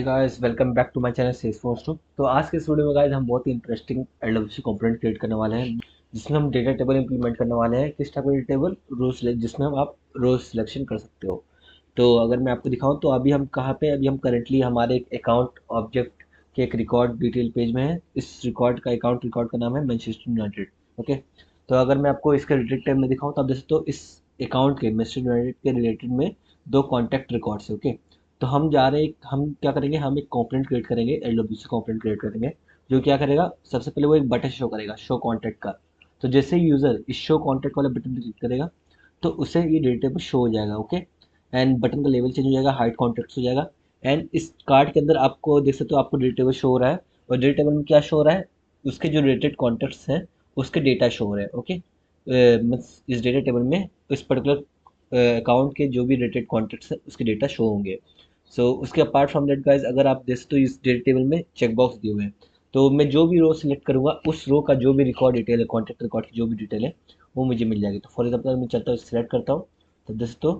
Guys, welcome back to my channel Salesforce two. तो आज के इस वीडियो में गाइस हम बहुत ही इंटरेस्टिंग एलडब्ल्यूसी कंपोनेंट क्रिएट करने वाले हैं, जिसमें हम डेटा टेबल इंप्लीमेंट करने वाले हैं। किस टाइप का डेटा टेबल? रो सिलेक्ट, जिसमें आप रो सिलेक्शन कर सकते हो। तो अगर मैं आपको दिखाऊं तो अभी हम कहाँ पे, अभी हम करेंटली हमारे एक अकाउंट ऑब्जेक्ट के एक रिकॉर्ड डिटेल पेज में है। इस रिकॉर्ड का अकाउंट रिकॉर्ड का नाम है मैनचेस्टर यूनाइटेड। ओके, तो अगर मैं आपको इसके रिलेटेड टाइम में दिखाऊं तो आप देख सकते हो इस अकाउंट के मैनचेस्टर यूनाइटेड के रिलेटेड में दो कॉन्टैक्ट रिकॉर्ड्स है। ओके, तो हम जा रहे हैं, हम क्या करेंगे, हम एक कंपोनेंट क्रिएट करेंगे, एलडब्ल्यूसी कंपोनेंट क्रिएट करेंगे, जो क्या करेगा, सबसे पहले वो एक बटन शो करेगा, शो कॉन्टैक्ट का। तो जैसे ही यूज़र इस शो कॉन्टैक्ट वाले बटन पर क्लिक करेगा तो उसे ये डेटा टेबल शो हो जाएगा। ओके, एंड बटन का लेवल चेंज हो जाएगा, हाइट कॉन्टैक्ट हो जाएगा। एंड इस कार्ड के अंदर आपको देख सकते हो, आपको डेटा टेबल शो हो रहा है। और डेटा टेबल में क्या शो हो रहा है, उसके जो रिलेटेड कॉन्टैक्ट्स हैं उसके डेटा शो हो रहे हैं। ओके, मीन्स इस डेटा टेबल में इस पर्टिकुलर अकाउंट के जो भी रिलेटेड कॉन्टैक्ट्स हैं उसके डेटा शो होंगे। सो उसके अपार्ट फ्रॉम दैट गाइज, अगर आप देखें तो इस डेटा टेबल में चेक बॉक्स दिए हुए हैं। तो मैं जो भी रो सिलेक्ट करूंगा उस रो का जो भी रिकॉर्ड डिटेल है, कॉन्टैक्ट रिकॉर्ड की जो भी डिटेल है वो मुझे मिल जाएगी। तो फॉर एग्जाम्पल मैं चलता हूँ, सिलेक्ट करता हूँ, तो दोस्तों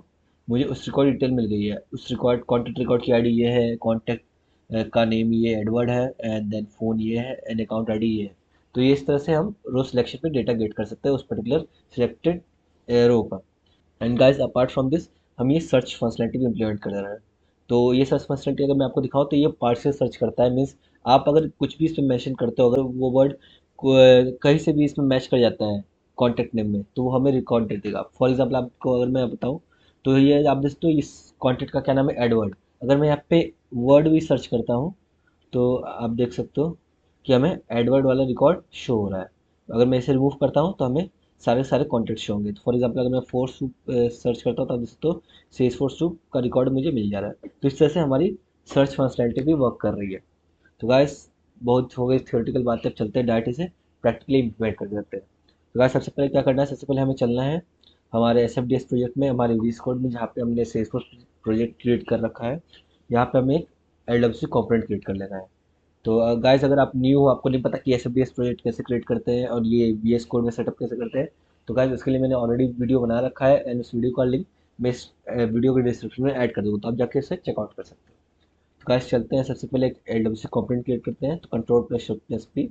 मुझे उस रिकॉर्ड डिटेल मिल गई है। उस रिकॉर्ड कॉन्टैक्ट रिकॉर्ड की आईडी ये है, कॉन्टैक्ट का नेम ये एडवर्ड है, एंड देन फ़ोन ये है, एंड अकाउंट आईडी ये है। तो ये इस तरह से हम रो सिलेक्शन पे डेटा गेट कर सकते हैं उस पर्टिकुलर सिलेक्टेड रो का। And guys apart from this, हम ये सर्च फंक्शनलिटी भी इम्प्लीमेंट कर रहे हैं। तो ये सर्च फंक्शनलिटी अगर मैं आपको दिखाऊँ तो ये पार्शियल सर्च करता है। मीन्स आप अगर कुछ भी इसमें मेंशन करते हो, अगर वो वर्ड कहीं से भी इसमें मैच कर जाता है कॉन्टैक्ट नेम में, तो वो हमें रिकॉर्ड दे देगा। फॉर एग्जाम्पल आपको अगर मैं बताऊँ तो ये आप देखते हो इस कॉन्टैक्ट का क्या नाम है, एडवर्ड। अगर मैं यहाँ पे वर्ड भी सर्च करता हूँ तो आप देख सकते हो कि हमें एडवर्ड वाला रिकॉर्ड शो हो रहा है। अगर मैं इसे रिमूव करता हूँ तो हमें सारे सारे कॉन्टैक्ट शो होंगे। तो फॉर एग्जांपल अगर मैं फोर्स सूप सर्च करता हूँ तो आप देख सकते हो सेज फोर्स सूप का रिकॉर्ड मुझे मिल जा रहा है। तो इस तरह से हमारी सर्च फंक्शनैलिटी भी वर्क कर रही है। तो गाइस, बहुत हो गई थियोरेटिकल बातें, अब चलते हैं डायरेक्ट इसे प्रैक्टिकली इम्प्लीमेंट कर देते हैं। तो गाइस सबसे पहले क्या करना है, सबसे पहले हमें चलना है हमारे एस प्रोजेक्ट में, हमारे वीस कोड में, जहाँ पे हमने सेल्सफोर्स प्रोजेक्ट क्रिएट कर रखा है। यहाँ पे हमें एक एलडब्ल्यूसी कंपोनेंट क्रिएट कर लेना है। तो गाइस अगर आप न्यू हो, आपको नहीं पता कि एस प्रोजेक्ट कैसे क्रिएट करते हैं और ये वी एस कोड में सेटअप कैसे करते हैं, तो गाइस उसके लिए मैंने ऑलरेडी वीडियो बना रखा है, एंड उस वीडियो का लिंक मैं इस वीडियो के डिस्क्रिप्शन में ऐड कर दूँगा, तो आप जाके इसे चेकआउट कर सकते हो। तो गाइस चलते हैं, सबसे पहले एक एलडब्ल्यूसी कंपोनेंट क्रिएट करते हैं। तो control plus shift plus P,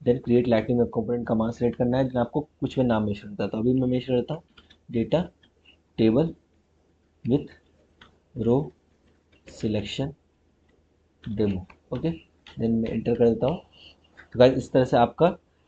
then create lightning web component का मान सेलेक्ट करना है। देन आपको कुछ में नाम मेंशन करता है, तो अभी मैं मेंशन करता हूँ data table with row selection demo. Okay, then मैं एंटर कर देता हूँ। तो गाइस इस तरह से आपका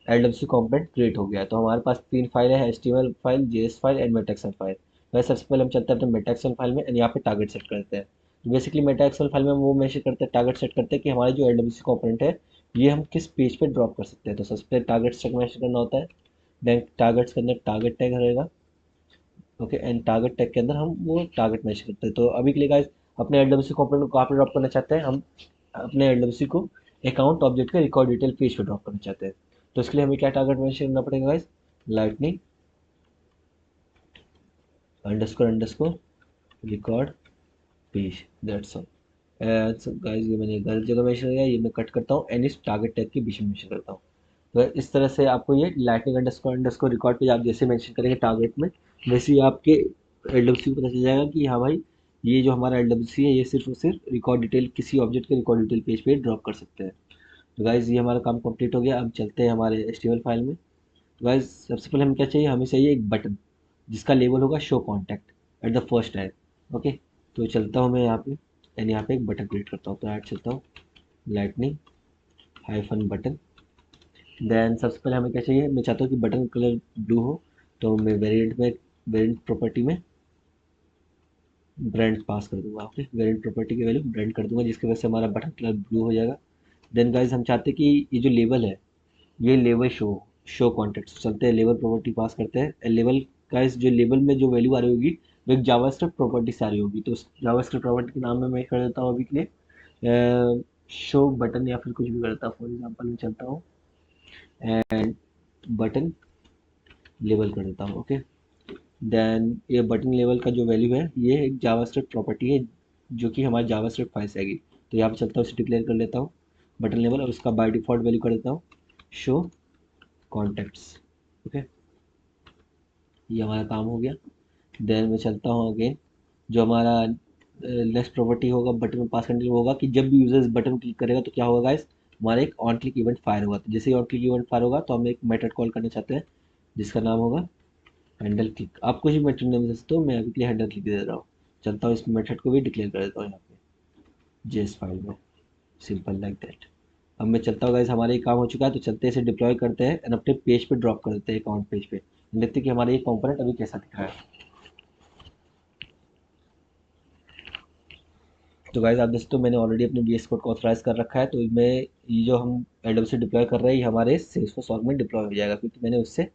एलडब्ल्यूसी कंपोनेंट क्रिएट हो गया है। तो हमारे पास तीन फाइल है, HTML file, JS file and Meta file. वैसे सबसे पहले हम चलते हैं अपने मेटा फाइल में, एंड यहाँ पे टारगेट सेट करते हैं। तो बेसिकली मेटा फाइल में हम वो मेंशन करते हैं, टारगेट सेट करते हैं कि हमारे जो एलडब्ल्यूसी कंपोनेंट है ये हम किस पेज पे ड्रॉप कर सकते हैं। तो सबसे पहले टारगेट सेट मेंशन करना होता है। देन टारगेट्स के अंदर टारगेट टैग रहेगा। ओके, एंड टारगेट टैग के अंदर हम वो टारगेट मेंशन करते हैं। तो अभी के लिए गाइस अपने एलडब्ल्यूसी कंपोनेंट को कहाँ पे ड्रॉप करना चाहते हैं, हम अपने एलडब्ल्यूसी को अकाउंट ऑब्जेक्ट के रिकॉर्ड डिटेल पेज पे ड्रॉप करना चाहते हैं। तो इसके लिए हमें क्या टारगेट मेंशन करना पड़ेगा guys, lightning underscore underscore record page, that's all. So guys ये मैंने गलत जगह मेंशन किया, ये मैं कट करता हूँ एंड इस टारगेट टैग के बीच में मेंशन करता हूँ। तो इस तरह से आपको ये लाइटनिंग अंडरस्कोर अंडरस्कोर रिकॉर्ड पे आप जैसे मेंशन करेंगे टारगेट में, वैसे ही आपके एलडब्ल्यूसी को पता चल जाएगा कि हाँ भाई, ये जो हमारा एलडब्ल्यूसी है ये सिर्फ और सिर्फ रिकॉर्ड डिटेल, किसी ऑब्जेक्ट के रिकॉर्ड डिटेल पेज पे ड्रॉप कर सकते हैं। तो गाइज ये हमारा काम कंप्लीट हो गया। अब चलते हैं हमारे एचटीएमएल फाइल में। तो गाइज सबसे पहले हमें क्या चाहिए, हमें चाहिए एक बटन जिसका लेबल होगा show contact at the first tag. Okay, तो चलता हूँ मैं यहाँ पे, एंड यहाँ पे एक बटन क्रिएट करता हूँ। तो ऐड चलता हूँ लाइटनिंग हाइफन बटन। देन सबसे पहले हमें क्या चाहिए, मैं चाहता हूँ कि बटन कलर ब्लू हो। तो मैं वेरिएंट प्रॉपर्टी में ब्रांड पास कर दूंगा। ओके, वेरिएंट प्रॉपर्टी की वैल्यू ब्रांड कर दूंगा, जिसकी वजह से हमारा बटन कलर ब्लू हो जाएगा। देन गाइज हम चाहते हैं कि ये जो लेबल है ये लेवल शो कॉन्टेक्स्ट, चलते हैं लेवल प्रॉपर्टी पास करते हैं। लेवल का इस जो लेवल में जो वैल्यू आ रही होगी वो एक जावास्क्रिप्ट प्रॉपर्टी से आ रही होगी। तो उस जावास्क्रिप्ट प्रॉपर्टी के नाम में मैं कर देता हूँ अभी के लिए शो बटन, या फिर कुछ भी करता हूँ। फॉर एग्जाम्पल मैं चलता हूँ एंड बटन लेवल कर देता हूँ। ओके, देन ये बटन लेवल का जो वैल्यू है ये एक जावास्क्रिप्ट प्रॉपर्टी है जो कि हमारे जावास्क्रिप्ट फाइल से आएगी। तो यहाँ पे चलता हूँ, उसे डिक्लेयर कर लेता हूँ बटन लेवल, और उसका बाय डिफॉल्ट वैल्यू कर देता हूँ शो कॉन्टेक्ट्स। ओके, ये हमारा काम हो गया। देन मैं चलता हूँ अगेन, जो हमारा नेक्स्ट प्रॉपर्टी होगा बटन में पास करने के लिए होगा कि जब भी यूजर इस बटन क्लिक करेगा तो क्या होगा गाइस, हमारा एक ऑन क्लिक इवेंट फायर होगा। तो जैसे ही ऑन क्लिक इवेंट फायर होगा तो हम एक मेथड कॉल करना चाहते हैं जिसका नाम होगा हैंडल क्लिक। आप कुछ भी मेथड नेम दे सकते हो, मैं अभी के लिए हैंडल क्लिक दे रहा हूँ। चलता हूँ इस मेथड को भी डिक्लेयर कर देता हूँ यहाँ पे जेएस फाइल में, सिंपल लाइक दैट। अब मैं चलता हूँ गाइस, हमारा ये काम हो चुका है तो चलते हैं इसे डिप्लॉय करते हैं एंड अपने पेज पे ड्रॉप कर देते हैं अकाउंट पेज पे। देखते हैं कि हमारा ये कंपोनेंट अभी कैसा दिख रहा है। तो गाइस आप देख सकते हो मैंने ऑलरेडी अपने VS कोड को ऑथराइज कर रखा है। तो मैं ये जो हम एडोब से डिप्लॉय कर रहे हैं ये हमारे सेल्सफोर्स ऑर्ग में डिप्लॉय हो जाएगा क्योंकि मैंने उससे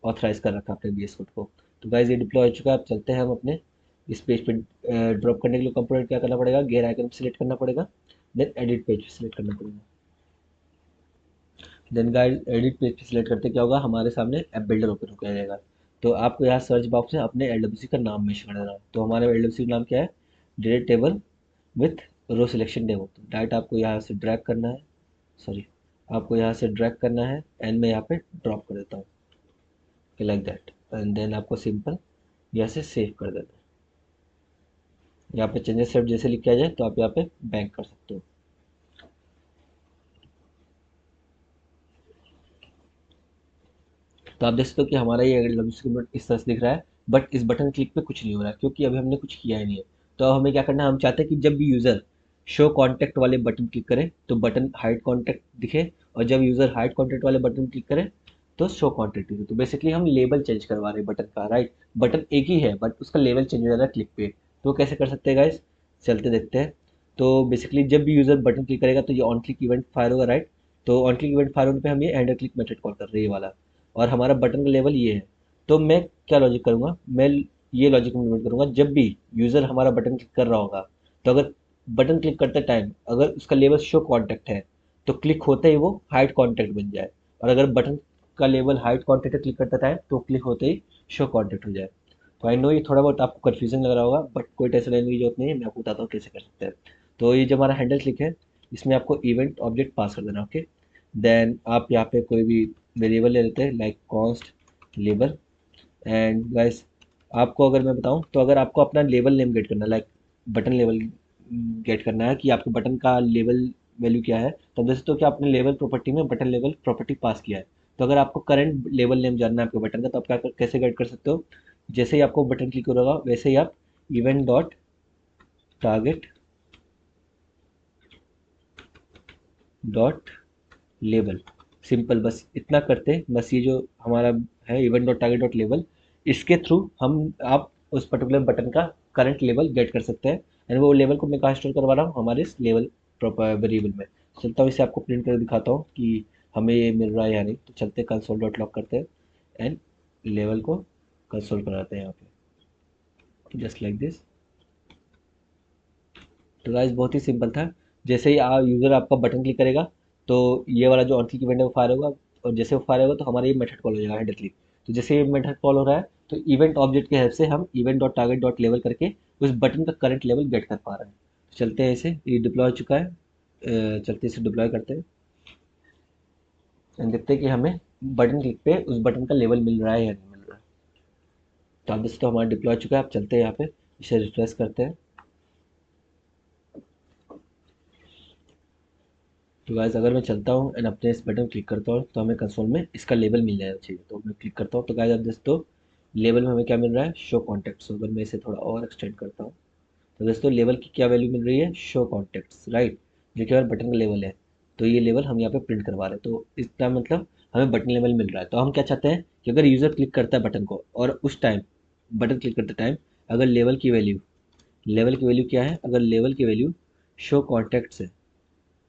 ऑथराइज कर रखा है अपने VS कोड को। तो गाइस ये डिप्लॉय हो चुका है। अब चलते हैं हम अपने इस पेज पे ड्रॉप करने के लिए कंपोनेंट क्या करना पड़ेगा, गेयर आइकन सेलेक्ट करना पड़ेगा, देन एडिट पेज सेलेक्ट करना पड़ेगा। देन गाइस एडिट पेज पे सिलेक्ट करते क्या होगा, हमारे सामने ऐप बिल्डर ओपन होकर आ जाएगा। तो आपको यहाँ सर्च बॉक्स में अपने LWC का नाम मेंशन कर देना है। तो हमारे LWC का नाम क्या है, data table with row selection demo. तो डायरेक्ट आपको यहाँ से ड्रैग करना है, सॉरी आपको यहाँ से ड्रैग करना है एंड मैं यहाँ पे ड्रॉप कर देता हूँ लाइक दैट। एंड देन आपको सिंपल यहाँ से सेव कर देना है। यहाँ पे चेंजेस सेट जैसे लिख के आ जाए तो आप यहाँ पे बैंक कर सकते हो। तो आप देख सकते हो कि हमारा ये डब्ल्यू इस तरह से दिख रहा है, बट इस बटन क्लिक पे कुछ नहीं हो रहा है क्योंकि अभी हमने कुछ किया ही नहीं है। तो अब हमें क्या करना है, हम चाहते हैं कि जब भी यूज़र शो कॉन्टैक्ट वाले बटन क्लिक करे तो बटन हाइड कॉन्टैक्ट दिखे, और जब यूज़र हाइड कॉन्टैक्ट वाले बटन क्लिक करे तो शो कॉन्टैक्ट दिखे। तो बेसिकली हम लेबल चेंज करवा रहे हैं बटन का, राइट। बटन एक ही है बट उसका लेवल चेंज हो जा रहा है क्लिक पे। तो कैसे कर सकते हैं गाइस, चलते देखते हैं। तो बेसिकली जब भी यूज़र बटन क्लिक करेगा तो ये ऑन क्लिक इवेंट फायर होगा, राइट। तो ऑन क्लिक इवेंट फायर होने पे हम ये एंडर क्लिक मेथड कॉल कर रहे हैं ये वाला, और हमारा बटन का लेवल ये है। तो मैं क्या लॉजिक करूँगा, मैं ये लॉजिक इम्प्लीमेंट करूँगा, जब भी यूज़र हमारा बटन क्लिक कर रहा होगा तो अगर बटन क्लिक करते टाइम अगर उसका लेवल शो कॉन्टैक्ट है तो क्लिक होते ही वो हाइड कॉन्टैक्ट बन जाए, और अगर बटन का लेवल हाइड कॉन्टैक्ट क्लिक करता टाइम तो क्लिक होते ही शो कॉन्टैक्ट हो जाए। तो आई नो ये थोड़ा बहुत आपको कन्फ्यूजन लग रहा होगा बट कोई टेंशन लेने की जरूरत नहीं है, मैं आपको बताता हूँ कैसे कर सकते हैं। तो ये जो हमारा हैंडल क्लिक है इसमें आपको इवेंट ऑब्जेक्ट पास कर देना, ओके। देन आप यहाँ पे कोई भी वेरिएबल ले लेते हैं like cost label. And guys आपको अगर मैं बताऊं तो अगर आपको अपना लेवल नेम गेट करना है लाइक बटन लेवल गेट करना है कि आपके बटन का लेवल वैल्यू क्या है, तो जैसे तो क्या आपने लेवल प्रॉपर्टी में बटन लेवल प्रॉपर्टी पास किया है। तो अगर आपको करंट लेवल नेम जानना है आपके बटन का तो आप कैसे गेट कर सकते हो, जैसे ही आपको बटन क्लिक होगा वैसे ही आप event dot target dot label, simple बस इतना करते हैं। बस ये जो हमारा है event dot target dot label, इसके थ्रू हम आप उस पर्टिकुलर बटन का करंट लेवल गेट कर सकते हैं। एंड वो लेवल को मैं कहाँ स्टोर करवा रहा हूँ, हमारे इस लेवल वेरिएबल में। चलता हूँ इसे आपको प्रिंट कर दिखाता हूँ कि हमें ये मिल रहा है या नहीं। तो चलते कंसोल डॉट लॉग करते हैं एंड लेवल को कंसोल कराते हैं यहाँ पे जस्ट लाइक दिस। तो गाइस बहुत ही सिंपल था। जैसे ही यूज़र आपका बटन क्लिक करेगा तो ये वाला जो ऑन क्लिक इवेंट है वो फायर होगा, और जैसे वो फायर होगा तो हमारा ये मेथड कॉल हो जाएगा हेडर क्लिक। तो जैसे ये मेथड कॉल हो रहा है तो इवेंट ऑब्जेक्ट की हेल्प से हम event dot target dot level करके उस बटन का करंट लेवल गेट कर पा रहे हैं। तो चलते हैं इसे, ये डिप्लॉय हो चुका है। चलते इसे डिप्लॉय करते हैं एंड देखते हैं कि हमें बटन क्लिक पे उस बटन का लेवल मिल रहा है या नहीं मिल रहा है। तो आप दोस्तों हमारा डिप्लॉय हो चुका है। आप चलते हैं यहाँ पे इसे रिफ्रेश करते हैं। तो गाइस अगर मैं चलता हूँ एंड अपने इस बटन क्लिक करता हूँ तो हमें कंसोल में इसका लेवल मिल जाना चाहिए। तो मैं क्लिक करता हूँ तो गाइस आप दोस्तों लेवल में हमें क्या मिल रहा है, शो कॉन्टैक्ट्स। अगर मैं इसे थोड़ा और एक्सटेंड करता हूँ तो दोस्तों लेवल की क्या वैल्यू मिल रही है, शो कॉन्टैक्ट्स, राइट, जो कि हमारे बटन का लेवल है। तो ये लेवल हम यहाँ पे प्रिंट करवा रहे हैं। तो इसका मतलब हमें बटन लेवल मिल रहा है। तो हम क्या चाहते हैं कि अगर यूज़र क्लिक करता है बटन को और उस टाइम बटन क्लिक करते टाइम अगर लेवल की वैल्यू क्या है, अगर लेवल की वैल्यू शो कॉन्टैक्ट्स है,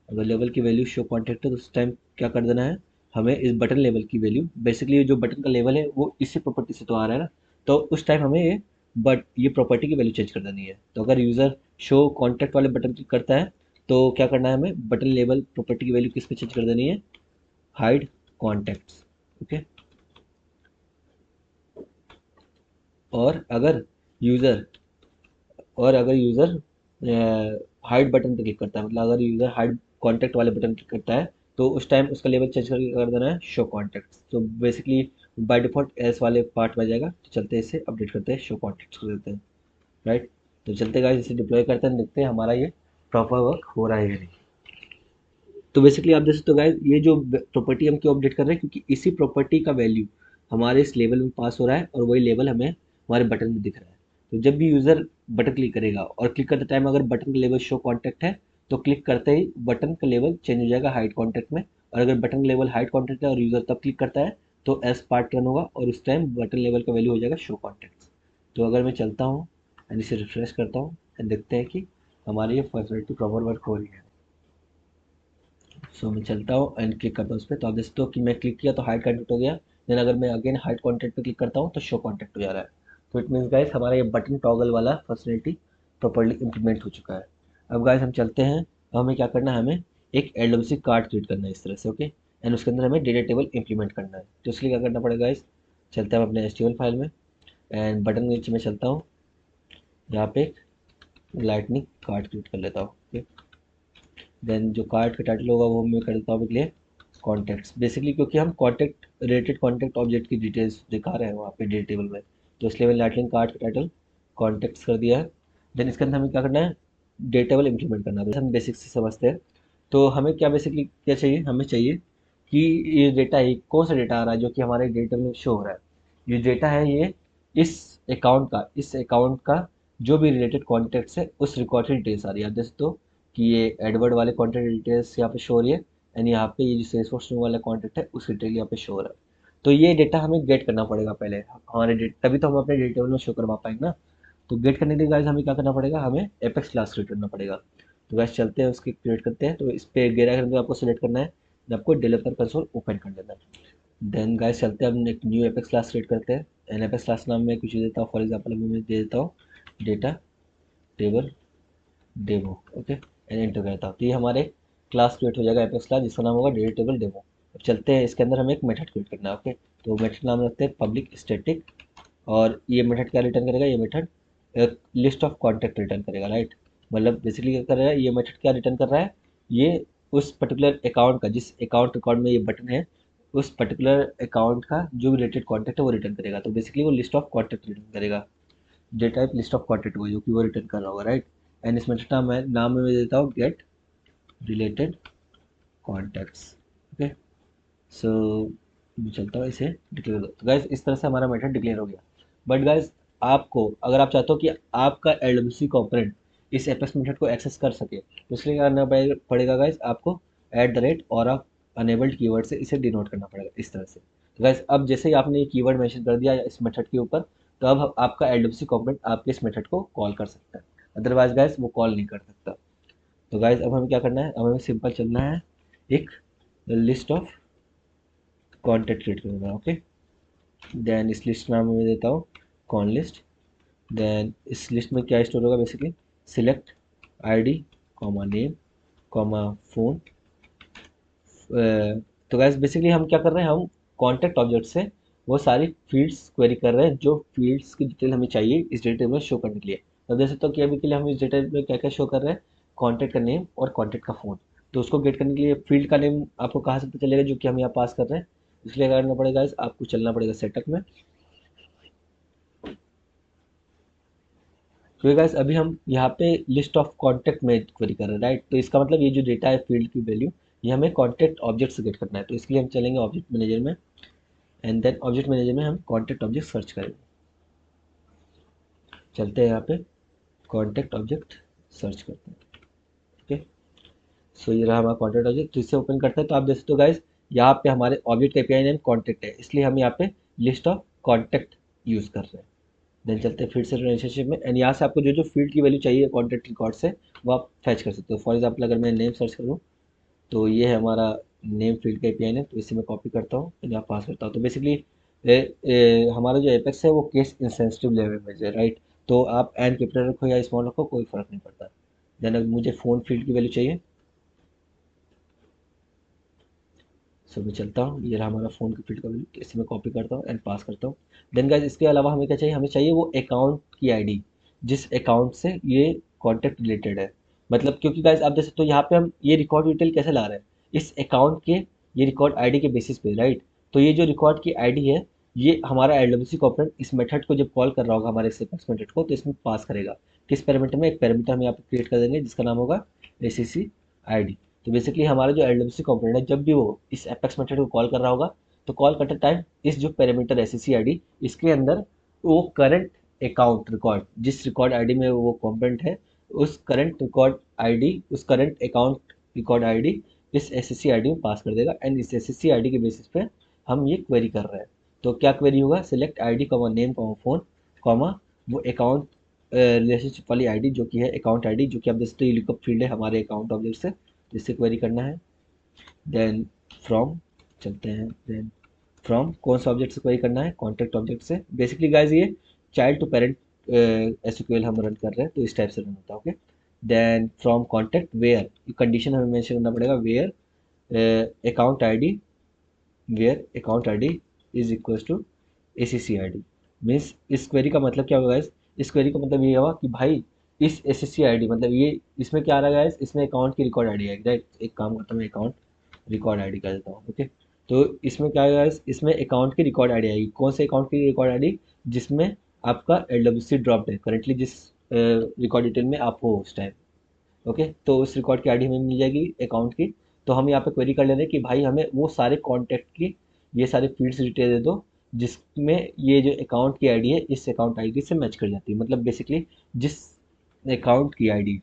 अगर लेवल की वैल्यू शो कॉन्टैक्ट है तो उस टाइम क्या कर देना है, हमें इस बटन लेवल की वैल्यू, बेसिकली जो बटन का लेवल है वो इसी प्रॉपर्टी से तो आ रहा है ना, तो उस टाइम हमें ये प्रॉपर्टी की वैल्यू चेंज कर देनी है। तो अगर यूज़र शो कॉन्टैक्ट वाले बटन क्लिक करता है तो क्या करना है, हमें बटन लेवल प्रॉपर्टी की वैल्यू किस पे चेंज कर देनी है, हाइड कॉन्टैक्ट्स, ओके। और अगर यूज़र और अगर यूज़र हाइड बटन पे क्लिक करता है, मतलब अगर यूज़र हाइड कॉन्टैक्ट वाले बटन क्लिक करता है तो उस टाइम उसका लेवल चेंज करके कर देना है शो कॉन्टैक्ट्स। तो बेसिकली बाय डिफ़ॉल्ट एस वाले पार्ट में आ जाएगा। तो चलते हैं इसे अपडेट करते हैं, शो कॉन्टैक्ट्स कर देते हैं, राइट। तो चलते गाइस इसे डिप्लॉय करते हैं, देखते हैं हमारा ये प्रॉपर वर्क हो रहा है या नहीं। तो बेसिकली आप देख सकते हो गाइस, ये जो प्रॉपर्टी हम क्यों अपडेट कर रहे हैं, क्योंकि इसी प्रॉपर्टी का वैल्यू हमारे इस लेवल में पास हो रहा है और वही लेवल हमें हमारे बटन में दिख रहा है। तो जब भी यूज़र बटन क्लिक करेगा और क्लिक करते टाइम अगर बटन का लेवल शो कॉन्टैक्ट है, तो क्लिक करते ही बटन का लेवल चेंज हो जाएगा हाइड कॉन्टैक्ट में, और अगर बटन का लेवल हाइड कॉन्टैक्ट है और यूज़र तब क्लिक करता है तो एस पार्ट रन होगा और उस टाइम बटन लेवल का वैल्यू हो जाएगा शो कॉन्टैक्ट। तो अगर मैं चलता हूँ एंड इसे रिफ्रेश करता हूँ एंड देखते हैं कि हमारी ये फैसिलिटी प्रॉपर वर्क हो रही है। सो मैं चलता हूँ एंड क्लिक करता हूँ उस पर, तो आप देख सकते हो कि मैं क्लिक किया तो हाइड कॉन्टैक्ट हो गया। देन अगर मैं अगेन हाइड कॉन्टैक्ट पे क्लिक करता हूँ तो शो कॉन्टैक्ट हो जा रहा है। तो इट मीन्स गाइस हमारा ये बटन टॉगल वाला फंक्शनलिटी प्रॉपर्ली इम्प्लीमेंट हो चुका है। अब गाइस हम चलते हैं, अब हमें क्या करना है, हमें एक एलडब्ल्यूसी कार्ड क्रिएट करना है इस तरह से, ओके। एंड उसके अंदर हमें डेटा टेबल इंप्लीमेंट करना है। तो इसलिए क्या करना पड़ेगा गाइस, चलते हैं हम अपने एचटीएमएल फाइल में एंड बटन के नीचे मैं चलता हूँ, यहाँ पे एक लाइटनिंग कार्ड क्रिएट कर लेता हूँ, ओके। देन जो कार्ड का टाइटल होगा वो मैं कर देता हूँ लिए कॉन्टैक्ट्स, बेसिकली क्योंकि हम कॉन्टैक्ट रिलेटेड कॉन्टैक्ट ऑब्जेक्ट की डिटेल्स दिखा रहे हैं वहाँ पे डेटा टेबल में, तो इसलिए मैंने लाइटनिंग कार्ड का टाइटल कॉन्टैक्ट्स कर दिया है। देन इसके अंदर हमें क्या करना है, डेटा टेबल इंप्लीमेंट करना है। हम बेसिक से समझते हैं। तो हमें क्या बेसिकली क्या चाहिए, हमें चाहिए कि ये डेटा है, कौन सा डेटा आ रहा है जो कि हमारे डेटा में शो हो रहा है। ये डेटा है ये इस अकाउंट का जो भी रिलेटेड कॉन्टैक्ट्स है उस रिकॉर्ड की डिटेल्स आ रही है। आप देख सकते हो कि ये एडवर्ड वाले कॉन्टैक्ट डिटेल्स यहाँ पे शो हो रही है एंड यहाँ पे ये जो सेल्सफोर्स वाला कॉन्टैक्ट है उसकी डिटेल यहाँ पे शो हो रहा है। तो ये डेटा हमें गेट करना पड़ेगा पहले हमारे तभी तो हम अपने डेटा टेबल में शो करवा पाएंगे ना। तो गेट करने के लिए गाइस हमें क्या करना पड़ेगा, हमें एपेक्स क्लास क्रिएट करना पड़ेगा। तो गाइस चलते हैं उसकी क्रिएट करते हैं। तो इस पे गेरा करके आपको सेलेक्ट करना है, then आपको डेवलपर कंसोल ओपन कर लेना है। देन गाइस चलते हैं, हम एक न्यू एपेक्स क्लास क्रिएट करते हैं एंड एपेक्स क्लास नाम में कुछ देता हूँ, फॉर एग्जाम्पल मैं दे देता हूँ data table demo, okay. And enter करता हूँ तो ये हमारे क्लास क्रिएट हो जाएगा एपेक्स क्लास जिसका नाम होगा डेटा टेबल डेमो। अब चलते हैं, इसके अंदर हमें एक मेथड क्रिएट करना है, ओके। तो मेथड नाम रखते हैं पब्लिक स्टैटिक, और ये मेथड क्या रिटर्न करेगा, ये मेथड एक लिस्ट ऑफ कॉन्टैक्ट रिटर्न करेगा, राइट। मतलब बेसिकली क्या कर रहा है ये मेथड, क्या रिटर्न कर रहा है, ये उस पर्टिकुलर अकाउंट का, जिस अकाउंट रिकॉर्ड में ये बटन है उस पर्टिकुलर अकाउंट का जो भी रिलेटेड कॉन्टैक्ट है वो रिटर्न करेगा। तो बेसिकली वो लिस्ट ऑफ कॉन्टैक्ट रिटर्न करेगा, data type list of contact होगा जो कि वो रिटर्न कर रहा होगा, राइट। एंड इस मेथड का मैं नाम में देता हूँ गेट रिलेटेड कॉन्टैक्ट्स, ओके। सो मैं चलता हूँ इसे डिक्लेयर, तो गाइज इस तरह से हमारा मेथड डिक्लेयर हो गया। बट गाइज आपको अगर आप चाहते हो कि आपका एलडब्ल्यूसी कॉम्पोनेंट इस एपेक्स मेथड को एक्सेस कर सके तो इसलिए क्या करना पड़ेगा गाइज, आपको एट द रेट और आप अनेबल्ड कीवर्ड से इसे डिनोट करना पड़ेगा इस तरह से। तो गाइज अब जैसे ही आपने ये कीवर्ड मेंशन कर दिया इस मेथड के ऊपर, तो अब आपका एलडब्ल्यूसी कॉम्पोनेंट आपके इस मेथड को कॉल कर सकता है, अदरवाइज गाइज वो कॉल नहीं कर सकता। तो गाइज अब हमें क्या करना है, अब हमें सिंपल चलना है, एक लिस्ट ऑफ कॉन्टैक्ट क्रिएट करना है, ओके। देन इस लिस्ट में मैं देता हूँ कॉन लिस्ट। देन इस लिस्ट में क्या स्टोर होगा, basically select ID comma name comma phone. तो गैस बेसिकली हम क्या कर रहे हैं, हम कॉन्टैक्ट ऑब्जेक्ट से वो सारी फील्ड्स क्वेरी कर रहे हैं जो फील्ड्स की डिटेल हमें चाहिए इस डेटा में शो करने के लिए। तो देख सकते हो कि अभी के लिए हम इस डेटा में क्या क्या शो कर रहे हैं, कॉन्टैक्ट का नेम और कॉन्टैक्ट का फ़ोन। तो उसको गेट करने के लिए फील्ड का नेम आपको कहाँ से पता चलेगा जो कि हम यहाँ पास कर रहे हैं, इसलिए करना पड़ेगा आपको चलना पड़ेगा सेटअप में। तो गाइस अभी हम यहाँ पे लिस्ट ऑफ कॉन्टैक्ट में क्वेरी कर रहे हैं, राइट। तो इसका मतलब ये जो डेटा है फील्ड की वैल्यू ये हमें कॉन्टैक्ट ऑब्जेक्ट से गेट करना है। तो इसके लिए हम चलेंगे ऑब्जेक्ट मैनेजर में एंड देन ऑब्जेक्ट मैनेजर में हम कॉन्टैक्ट ऑब्जेक्ट सर्च करेंगे। चलते हैं यहाँ पे कॉन्टैक्ट ऑब्जेक्ट सर्च करते हैं, ओके। सो ये रहा हमारा कॉन्टैक्ट ऑब्जेक्ट, तो इसे ओपन करते हैं। तो आप देख सकते हो गाइस यहाँ पे हमारे ऑब्जेक्ट का एपीआई नेम कॉन्टैक्ट है, इसलिए हम यहाँ पे लिस्ट ऑफ कॉन्टैक्ट यूज़ कर रहे हैं। देन चलते हैं फिर से रिलेशनशिप में एंड यहाँ से आपको जो जो फील्ड की वैल्यू चाहिए कॉन्टैक्ट रिकॉर्ड से वो आप फैच कर सकते हो। फॉर एग्जाम्पल अगर मैं नेम सर्च करूँ तो ये है हमारा नेम फील्ड का एपीआई नेम, तो इसे मैं कॉपी करता हूँ एंड यहाँ पास करता हूँ। तो बेसिकली हमारा जो एपेक्स है वो केस इंसेंसिटिव लैंग्वेज है, राइट। तो आप एन कैपिटल रखो या स्मॉल रखो कोई फ़र्क नहीं पड़ता। देन अगर मुझे फ़ोन फील्ड की वैल्यू चाहिए, सो मैं चलता हूँ, ये रहा हमारा फ़ोन की फील्ड का वैल्यू, तो इसे मैं कॉपी करता हूँ एंड पास करता हूँ। देन गाइस इसके अलावा हमें क्या चाहिए, हमें चाहिए वो अकाउंट की आईडी जिस अकाउंट से ये कॉन्टैक्ट रिलेटेड है। मतलब क्योंकि गाइस आप देख सकते हो यहाँ पे हम ये रिकॉर्ड डिटेल कैसे ला रहे हैं, इस अकाउंट के ये रिकॉर्ड आईडी के बेसिस पे, राइट। तो ये जो रिकॉर्ड की आईडी है ये हमारा एलडब्ल्यूसी कंपोनेंट इस मेथड को जब कॉल कर रहा होगा हमारे इस एपेक्स मेथड को, तो इसमें पास करेगा किस पैरामीटर में, एक पैरामीटर हम यहाँ पे क्रिएट कर देंगे जिसका नाम होगा एसीसी आईडी। तो बेसिकली हमारा जो एलडब्ल्यूसी कंपोनेंट है जब भी वो इस एपेक्स मेथड को कॉल कर रहा होगा, तो कॉल करते टाइम इस जो पैरामीटर एसीसी आईडी, इसके अंदर वो करंट अकाउंट रिकॉर्ड, जिस रिकॉर्ड आईडी में वो कंपोनेंट है, उस करंट रिकॉर्ड आईडी, उस करंट अकाउंट रिकॉर्ड आईडी इस एसएससी आईडी में पास कर देगा। एंड इस एसएससी आईडी के बेसिस पे हम ये क्वेरी कर रहे हैं। तो क्या क्वेरी होगा, select ID comma name comma phone comma वो अकाउंट रिलेशनशिप वाली आईडी जो कि है अकाउंट आईडी, जो कि आप देख सकते हो लुकअप फील्ड है हमारे अकाउंट ऑब्जेक्ट से, जिससे क्वेरी करना है। देन फ्रॉम चलते हैं, देन फ्रॉम कौन सा ऑब्जेक्ट से क्वेरी करना है, कॉन्टैक्ट ऑब्जेक्ट से। बेसिकली गाइज ये चाइल्ड टू पेरेंट एसक्यूएल हम रन कर रहे हैं, तो इस टाइप से रन होता है। Okay, then from contact where, condition हमें मेंशन करना पड़ेगा, where account ID, where account ID is equals to ACC ID. Means इस क्वेरी का मतलब क्या होगा गाइस, इस क्वेरी का मतलब ये होगा कि भाई इस एसएससी आईडी, मतलब ये इसमें क्या आ रहा है गाइस, इसमें अकाउंट की रिकॉर्ड आईडी है, राइट। एक काम करता हूँ, मैं अकाउंट रिकॉर्ड आईडी कर देता हूँ। ओके, तो इसमें क्या है गाइस, इसमें अकाउंट की रिकॉर्ड आईडी आएगी। कौन से अकाउंट की रिकॉर्ड आईडी, जिसमें आपका एलडब्ल्यूसी ड्रॉप्ड है करेंटली, जिस रिकॉर्ड डिटेल में आप हो उस टाइम। ओके, तो उस रिकॉर्ड की आईडी हमें मिल जाएगी अकाउंट की। तो हम यहाँ पे क्वेरी कर ले रहे हैं कि भाई हमें वो सारे कॉन्टैक्ट की ये सारे फील्ड्स डिटेल दे दो जिसमें ये जो अकाउंट की आईडी है इस अकाउंट आईडी से मैच कर जाती है। मतलब बेसिकली जिस अकाउंट की आईडी,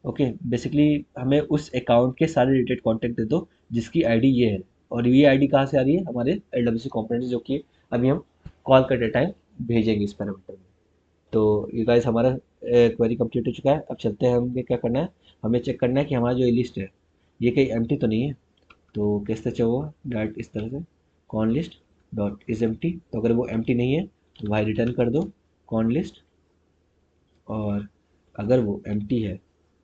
ओके, बेसिकली हमें उस अकाउंट के सारे रिलेटेड कॉन्टैक्ट दे दो जिसकी आईडी ये है। और ये आईडी कहाँ से आ रही है, हमारे एलडब्ल्यूसी कंपोनेंट, जो कि अभी हम कॉल करते टाइम भेजेंगे इस पैरामीटर में। तो ये गाइस हमारा क्वेरी कंप्लीट हो चुका है। अब चलते हैं, हमें क्या करना है, हमें चेक करना है कि हमारा जो ये लिस्ट है ये कहीं एम्प्टी तो नहीं है। तो किस तरह से होगा, डायरेक्ट इस तरह से con list dot is empty. तो अगर वो एम्प्टी नहीं है तो भाई रिटर्न कर दो कॉन लिस्ट। और अगर वो एम्प्टी है,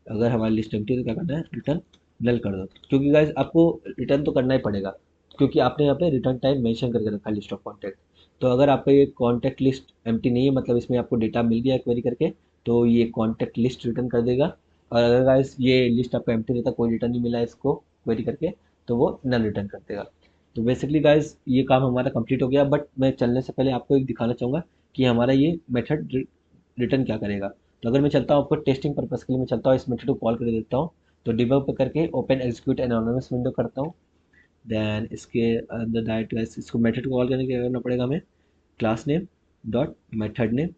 अगर हमारी लिस्ट एम्प्टी है तो क्या करना है, रिटर्न नल कर दो। क्योंकि गाइस आपको रिटर्न तो करना ही पड़ेगा, क्योंकि आपने यहाँ पे रिटर्न टाइम मेंशन करके रखा है लिस्ट ऑफ कॉन्टैक्ट। तो अगर आपका ये कॉन्टैक्ट लिस्ट एम्प्टी नहीं है, मतलब इसमें आपको डेटा मिल गया क्वेरी करके, तो ये कॉन्टैक्ट लिस्ट रिटर्न कर देगा। और अगर गाइस ये लिस्ट आपका एम्प्टी रहता, कोई रिटर्न नहीं मिला है इसको क्वेरी करके, तो वो नल रिटर्न कर देगा। तो बेसिकली गाइस ये काम हमारा कंप्लीट हो गया। बट मैं चलने से पहले आपको एक दिखाना चाहूँगा कि हमारा ये मेथड रिटर्न क्या करेगा। तो अगर मैं चलता हूँ आपको टेस्टिंग पर्पज़ के लिए, मैं चलता हूँ इस मेथड को कॉल कर देता हूँ। तो डिबग पे करके ओपन एग्जीक्यूट एनोनिमस विंडो करता हूँ। देन इसके अंदर डायरेक्ट इसको मेथड को कॉल करने के लिए करना पड़ेगा हमें class name dot method name.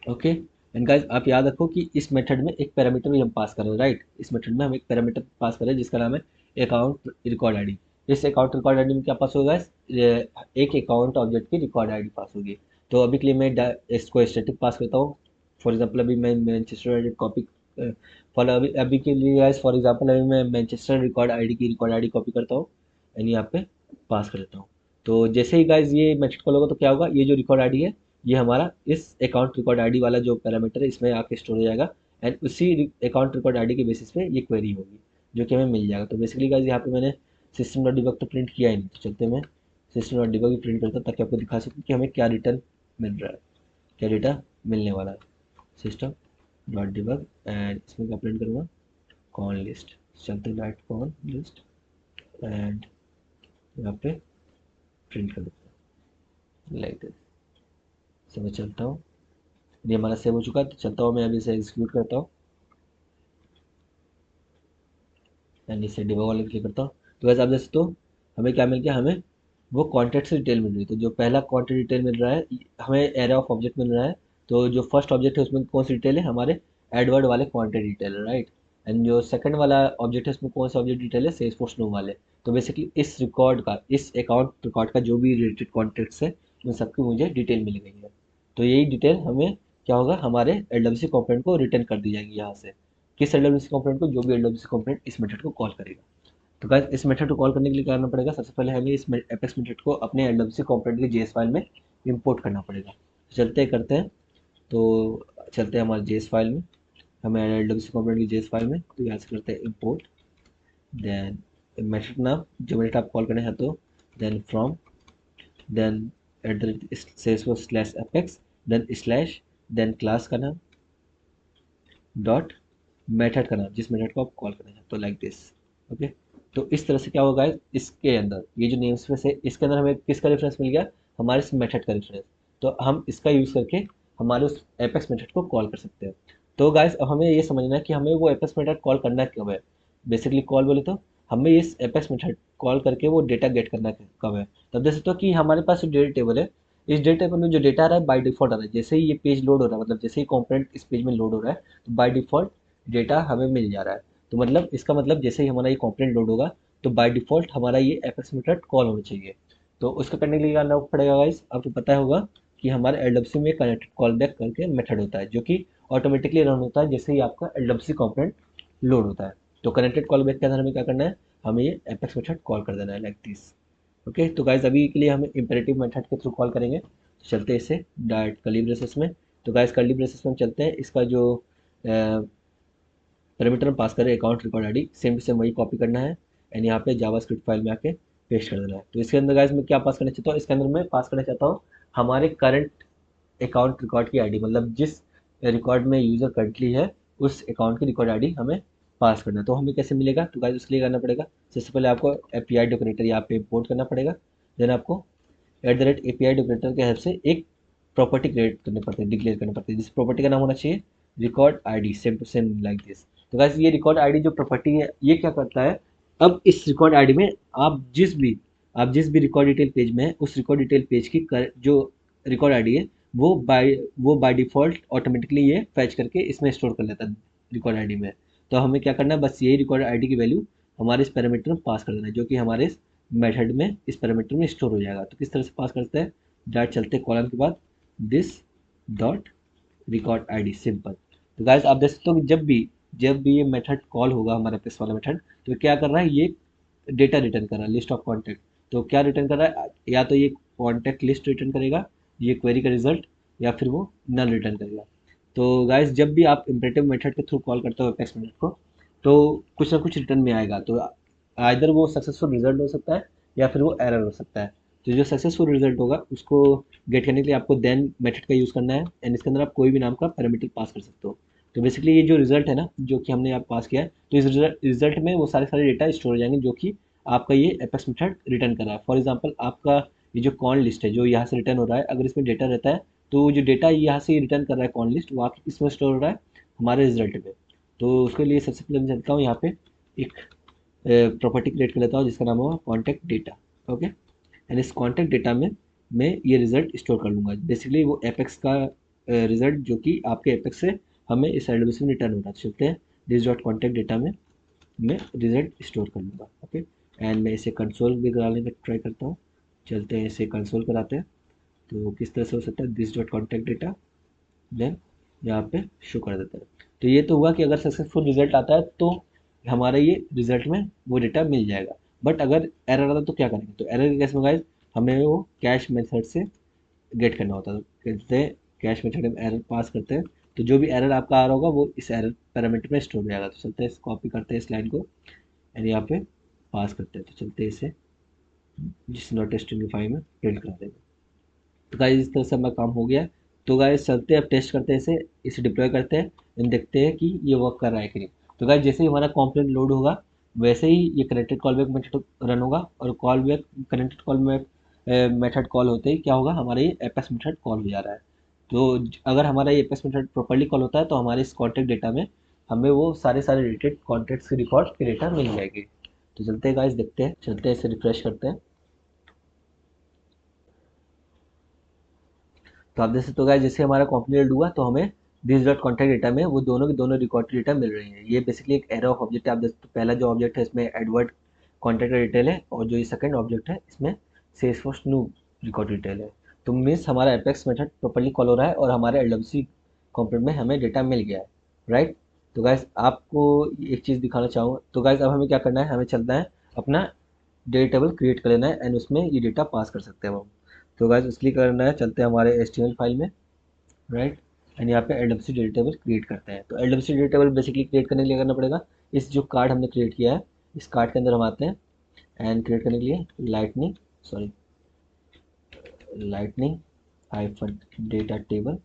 Okay, and guys आप याद रखो कि इस मेथड में एक पैरामीटर भी हम पास कर रहे हैं, राइट। इस मेथड में हम एक पैरामीटर पास कर रहे हैं जिसका नाम है अकाउंट रिकॉर्ड आईडी। इस अकाउंट रिकॉर्ड आईडी में क्या पास होगा guys? एक अकाउंट ऑब्जेक्ट की रिकॉर्ड आईडी पास होगी। तो अभी के लिए मैं इसको स्टैटिक पास करता हूँ। फॉर एग्जाम्पल अभी मैं मैनचेस्टर यूनाइटेड कॉपी, फॉर अभी अभी के लिए गाइस फॉर एग्जाम्पल अभी मैं मैनचेस्टर रिकॉर्ड आईडी की रिकॉर्ड आईडी कॉपी करता हूँ एंड यहाँ पे पास कर देता हूँ। तो जैसे ही गाइस ये मेथड कॉल होगा तो क्या होगा, ये जो रिकॉर्ड आईडी है ये हमारा इस अकाउंट रिकॉर्ड आईडी वाला जो पैरामीटर है इसमें आके स्टोर हो जाएगा। एंड उसी अकाउंट रिकॉर्ड आईडी के बेसिस पे ये क्वेरी होगी जो कि हमें मिल जाएगा। तो बेसिकली गाइस यहाँ पे मैंने सिस्टम डॉट डिबग तो प्रिंट किया ही नहीं, तो चलते मैं सिस्टम डॉट डिबग भी प्रिंट करता हूँ ताकि आपको दिखा सकूँ कि हमें क्या रिटर्न मिल रहा है, क्या डेटा मिलने वाला है। सिस्टम डॉट डिबग एंड इसमें क्या प्रिंट करूँगा, कॉन लिस्ट। चलते हैं डायरेक्ट कॉन लिस्ट एंड यहाँ पे प्रिंट कर देते हैं लाइक दिस। से मैं चलता हूँ, ये हमारा सेव हो चुका है। तो चलता हूँ मैं अभी इसे एग्जीक्यूट करता हूँ एंड इसे डिबग वाले क्लिक करता हूँ। तो वैसे आप देख सकते हो हमें क्या मिल गया, हमें वो कॉन्टैक्ट से डिटेल मिल रही है। तो जो पहला कॉन्टैक्ट डिटेल मिल रहा है, हमें एरे ऑफ ऑब्जेक्ट मिल रहा है। तो जो फर्स्ट ऑब्जेक्ट है उसमें कौन सी डिटेल है, हमारे एडवर्ड वाले कॉन्टैक्ट डिटेल है, राइट। एंड जो सेकंड वाला ऑब्जेक्ट है उसमें कौन सा ऑब्जेक्ट डिटेल है, सेल्सफोर्स नो वाले। तो बेसिकली इस रिकॉर्ड का, इस अकाउंट रिकॉर्ड का जो भी रिलेटेड कॉन्टैक्ट्स है उन सबकी मुझे डिटेल मिल गई है। तो यही डिटेल हमें क्या होगा, हमारे एलडब्ल्यूसी कंपोनेंट को रिटर्न कर दी जाएगी यहाँ से। किस एलडब्ल्यूसी कंपोनेंट को, जो भी एलडब्ल्यूसी कंपोनेंट इस मेथड को कॉल करेगा। तो गाइस इस मेथड को कॉल करने के लिए क्या करना पड़ेगा, सबसे पहले हमें इस एपेक्स मेथड को अपने एलडब्ल्यूसी कंपोनेंट की जेएस फाइल में इंपोर्ट करना पड़ेगा। चलते करते हैं, तो चलते हैं हमारे जेएस फाइल में, हमें एलडब्ल्यूसी कंपोनेंट की जेएस फाइल में। तो यहाँ से करते हैं इंपोर्ट, देन मेथड नाम जो मेथड आप कॉल करना चाहते हो, then from, then at the Salesforce slash Apex, then slash, then class का नाम डॉट मेथड का नाम, जिस मेथड को आप कॉल करना चाहते हो, लाइक दिस। ओके, तो इस तरह से क्या होगा इसके अंदर ये जो नेम स्पेस है इसके अंदर हमें किसका रेफरेंस मिल गया, हमारे इस मेथड का रेफरेंस। तो हम इसका यूज़ करके हमारे उस एपेक्स मेथड को कॉल कर सकते हैं। तो गाइस अब हमें ये समझना है कि हमें वो एपेक्स मेथड कॉल करना कब है। बेसिकली कॉल बोले तो हमें इस एपेक्स मेथड कॉल करके वो डेटा गेट करना कब है। तब देख सकते हो कि हमारे पास जो डेटा टेबल है, इस डेटा टेबल में जो डेटा आ रहा है बाय डिफॉल्ट आ रहा है। जैसे ही ये पेज लोड हो रहा है, मतलब जैसे ही कंपोनेंट इस पेज में लोड हो रहा है, तो बाय डिफॉल्ट डेटा हमें मिल जा रहा है। तो मतलब इसका मतलब जैसे ही हमारा ये कंपोनेंट लोड होगा, तो बाय डिफॉल्ट हमारा ये एपेक्स मेथड कॉल होना चाहिए। तो उसका करने के लिए क्या करना पड़ेगा गाइस, आपको पता होगा कि हमारे एलडब्ल्यूसी में कनेक्टेड कॉल बैक करके मेथड होता है, जो कि ऑटोमेटिकली रन होता है जैसे ही आपका एलडब्ल्यूसी कंपोनेंट लोड होता है। तो कनेक्टेड कॉल बैक के अंदर हमें क्या करना है, हमें ये एपेक्स मेथड कॉल कर देना है लाइक दिस। ओके, तो गाइस अभी के लिए हम इंपेरेटिव मेथड के थ्रू कॉल करेंगे। तो चलते हैं इससे डायरेक्ट कर्ली ब्रेसेस में। तो गाइस कर्ली ब्रेसेस में हम चलते हैं, इसका जो पैरामीटर हम पास करें account record ID, same to same वही कॉपी करना है एंड यहाँ पे जावास्क्रिप्ट फाइल में आके पेस्ट कर देना है। तो इसके अंदर गाइस मैं क्या पास करना चाहता हूँ, इसके अंदर मैं पास करना चाहता हूँ हमारे करंट अकाउंट रिकॉर्ड की आईडी, मतलब जिस रिकॉर्ड में यूज़र करंटली है उस अकाउंट की रिकॉर्ड आईडी हमें पास करना है। तो हमें कैसे मिलेगा, तो गाइस उसके लिए करना पड़ेगा, सबसे पहले आपको एपीआई डेकोरेटर यहाँ पे इंपोर्ट करना पड़ेगा। देन आपको @API डेकोरेटर के हेल्प से एक प्रॉपर्टी क्रिएट करने पड़ते हैं, डिक्लेयर करने पड़ते हैं, जिस प्रॉपर्टी का नाम होना चाहिए record ID, same to same like this. तो गाइस ये रिकॉर्ड आईडी जो प्रॉपर्टी है ये क्या करता है, अब इस रिकॉर्ड आईडी में आप जिस भी रिकॉर्ड डिटेल पेज में है, उस रिकॉर्ड डिटेल पेज की जो रिकॉर्ड आईडी है वो बाय डिफ़ॉल्ट ऑटोमेटिकली ये फ़ेच करके इसमें स्टोर कर लेता है रिकॉर्ड आईडी में। तो हमें क्या करना है, बस यही रिकॉर्ड आईडी की वैल्यू हमारे इस पैरामीटर में पास कर देना है, जो कि हमारे इस मेथड में इस पैरामीटर में स्टोर हो जाएगा। तो किस तरह से पास करते हैं, डायरेक्ट चलते हैं कॉलम के बाद this dot record ID, simple. तो गाइस आप देख सकते हो कि जब भी ये मेथड कॉल होगा हमारा एपेक्स वाला मेथड, तो क्या कर रहा है, ये डेटा रिटर्न कर रहा है, लिस्ट ऑफ कॉन्टैक्ट। तो क्या रिटर्न कर रहा है, या तो ये कॉन्टैक्ट लिस्ट रिटर्न करेगा, ये क्वेरी का रिजल्ट, या फिर वो नल रिटर्न करेगा। तो गाइस जब भी आप इम्परेटिव मेथड के थ्रू कॉल करते हो एपेक्स मेथड को, तो कुछ ना कुछ रिटर्न में आएगा। तो आइदर वो सक्सेसफुल रिजल्ट हो सकता है या फिर वो एरर हो सकता है। तो जो सक्सेसफुल रिजल्ट होगा उसको गेट करने के लिए आपको देन मेथड का यूज़ करना है एंड इसके अंदर आप कोई भी नाम का पैरामीटर पास कर सकते हो। तो बेसिकली ये जो रिजल्ट है ना, जो कि हमने यहाँ पास किया है, तो इस रिजल्ट में वो सारे सारे डेटा स्टोर हो जाएंगे जो कि आपका ये एपेक्स मेथड रिटर्न कर रहा है। फॉर एग्जांपल आपका ये जो कॉन लिस्ट है जो यहाँ से रिटर्न हो रहा है, अगर इसमें डेटा रहता है, तो जो डेटा यहाँ से रिटर्न कर रहा है कॉन लिस्ट, वो आप इसमें स्टोर हो रहा है हमारे रिजल्ट में। तो उसके लिए सबसे पहले मैं चलता हूँ यहाँ पे एक प्रॉपर्टी क्रिएट कर लेता हूँ जिसका नाम होगा कॉन्टैक्ट डेटा। ओके, एंड इस कॉन्टैक्ट डेटा में मैं ये रिजल्ट स्टोर कर लूँगा। बेसिकली वो एपेक्स का रिजल्ट जो कि आपके एपेक्स से हमें इस एडब्ल्यूसी में रिटर्न हो रहा है। चलते हैं दिस डॉट कॉन्टैक्ट डेटा में मैं रिजल्ट स्टोर कर लूँगा। ओके, एंड मैं इसे कंसोल भी कराने का ट्राई करता हूँ। चलते हैं इसे कंसोल कराते हैं। तो किस तरह से हो सकता है, this dot contact data, then यहाँ पे शो कर देता है। तो ये तो हुआ कि अगर सक्सेसफुल रिजल्ट आता है तो हमारा ये रिजल्ट में वो डेटा मिल जाएगा। बट अगर एरर आता है तो क्या करेंगे, तो एरर के केस में गाइस हमें वो कैश मेथड से गेट करना होता है। तो कहते हैं कैश मेथड में एरर पास करते हैं, तो जो भी एरर आपका आ रहा होगा वो इस एरर पैरामीटर में स्टोर हो जाएगा। तो चलते हैं कॉपी करते हैं इस लाइन को एंड यहाँ पे पास करते हैं। तो चलते हैं इसे जिस नॉट टेस्टिंग में प्रिंट करा देंगे। तो गाइस इस तरह से हमारा काम हो गया है। तो गाइस चलते हैं, अब टेस्ट करते हैं इसे डिप्लॉय करते हैं एंड देखते हैं कि ये वर्क कर रहा है कि नहीं। तो गाइस जैसे ही हमारा कंपोनेंट लोड होगा, वैसे ही ये connected call back method run होगा, और call back connected call back method call होते ही क्या होगा, हमारा ये एपेक्स मेथड कॉल हो जा रहा है। तो अगर हमारा ये एपेक्स मेथड प्रॉपर्ली कॉल होता है तो हमारे इस कॉन्टैक्ट डेटा में हमें वो सारे सारे रिलेटेड कॉन्टैक्ट्स के रिकॉर्ड के डेटा मिल जाएगी। तो चलते हैं गाइस देखते हैं, चलते हैं इसे रिफ्रेश करते हैं। तो आप देख सकते हो गाइस जैसे हमारा कंप्लीट हुआ तो हमें दिस डॉट कॉन्टैक्ट डेटा में वो दोनों के दोनों रिकॉर्ड डेटा मिल रही है। ये बेसिकली एक एरे ऑफ ऑब्जेक्ट है। आप देख सकते हो पहला जो ऑब्जेक्ट है इसमें एडवर्ड कॉन्टैक्ट डिटेल है, और जो ये सेकंड ऑब्जेक्ट है इसमें सेल्सफोर्स न्यू रिकॉर्ड डिटेल है। तो मीन्स हमारा एपेक्स मेथड प्रॉपर्ली कॉल हो रहा है और हमारे एलडब्ल्यूसी कंपोनेंट में हमें डेटा मिल गया है, राइट। तो गाइस आपको एक चीज़ दिखाना चाहूँगा। तो गाइस अब हमें क्या करना है, हमें चलना है अपना डेटा टेबल क्रिएट कर लेना है एंड उसमें ये डेटा पास कर सकते हैं हम। तो गाइस उसके लिए करना है, चलते हैं हमारे HTML फाइल में, राइट, एंड यहाँ पे एलडब्ल्यूसी डेटा टेबल क्रिएट करते हैं। तो LWC data table basically create करने के लिए करना पड़ेगा, इस जो कार्ड हमने क्रिएट किया है इस कार्ड के अंदर हम आते हैं एंड क्रिएट करने के लिए lightning hyphen data table.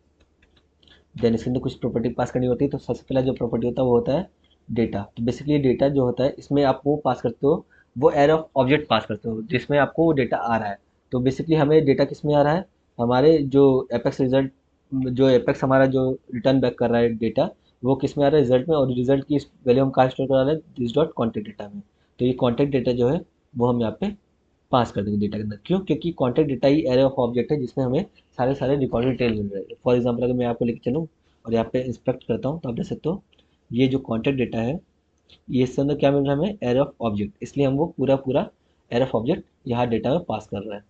Then इसके अंदर कुछ प्रॉपर्टी पास करनी होती है। तो सबसे पहला जो प्रॉपर्टी होता है वो होता है डेटा। तो बेसिकली डेटा जो होता है इसमें आप वो पास करते हो, वो एरे ऑफ ऑब्जेक्ट पास करते हो जिसमें आपको वो डेटा आ रहा है। तो बेसिकली हमें डेटा किस में आ रहा है, हमारे जो एपेक्स रिजल्ट, जो एपेक्स हमारा जो रिटर्न बैक कर रहा है डेटा, वो किस में आ रहा है, रिजल्ट में, और रिजल्ट की वैल्यू हम कहाँ स्टोर करा रहे हैं, दिस डॉट कॉन्टेक्ट डेटा में। तो ये कॉन्टेक्ट डेटा जो है वो हम यहाँ पे पास कर देंगे डेटा के अंदर। क्यों? क्योंकि contact data he array of object है जिसमें हमें सारे सारे रिकॉर्ड डिटेल मिल रहे हैं। फॉर एग्जाम्पल अगर मैं आपको लेके चलूँ और यहाँ पे इंस्पेक्ट करता हूँ तो आप देख सकते हो ये जो कॉन्टेक्ट डेटा है, ये इसके अंदर क्या मिल रहा है हमें, एरे ऑफ ऑब्जेक्ट, इसलिए हम वो पूरा पूरा एरे ऑफ ऑब्जेक्ट यहाँ डेटा में पास कर रहे हैं।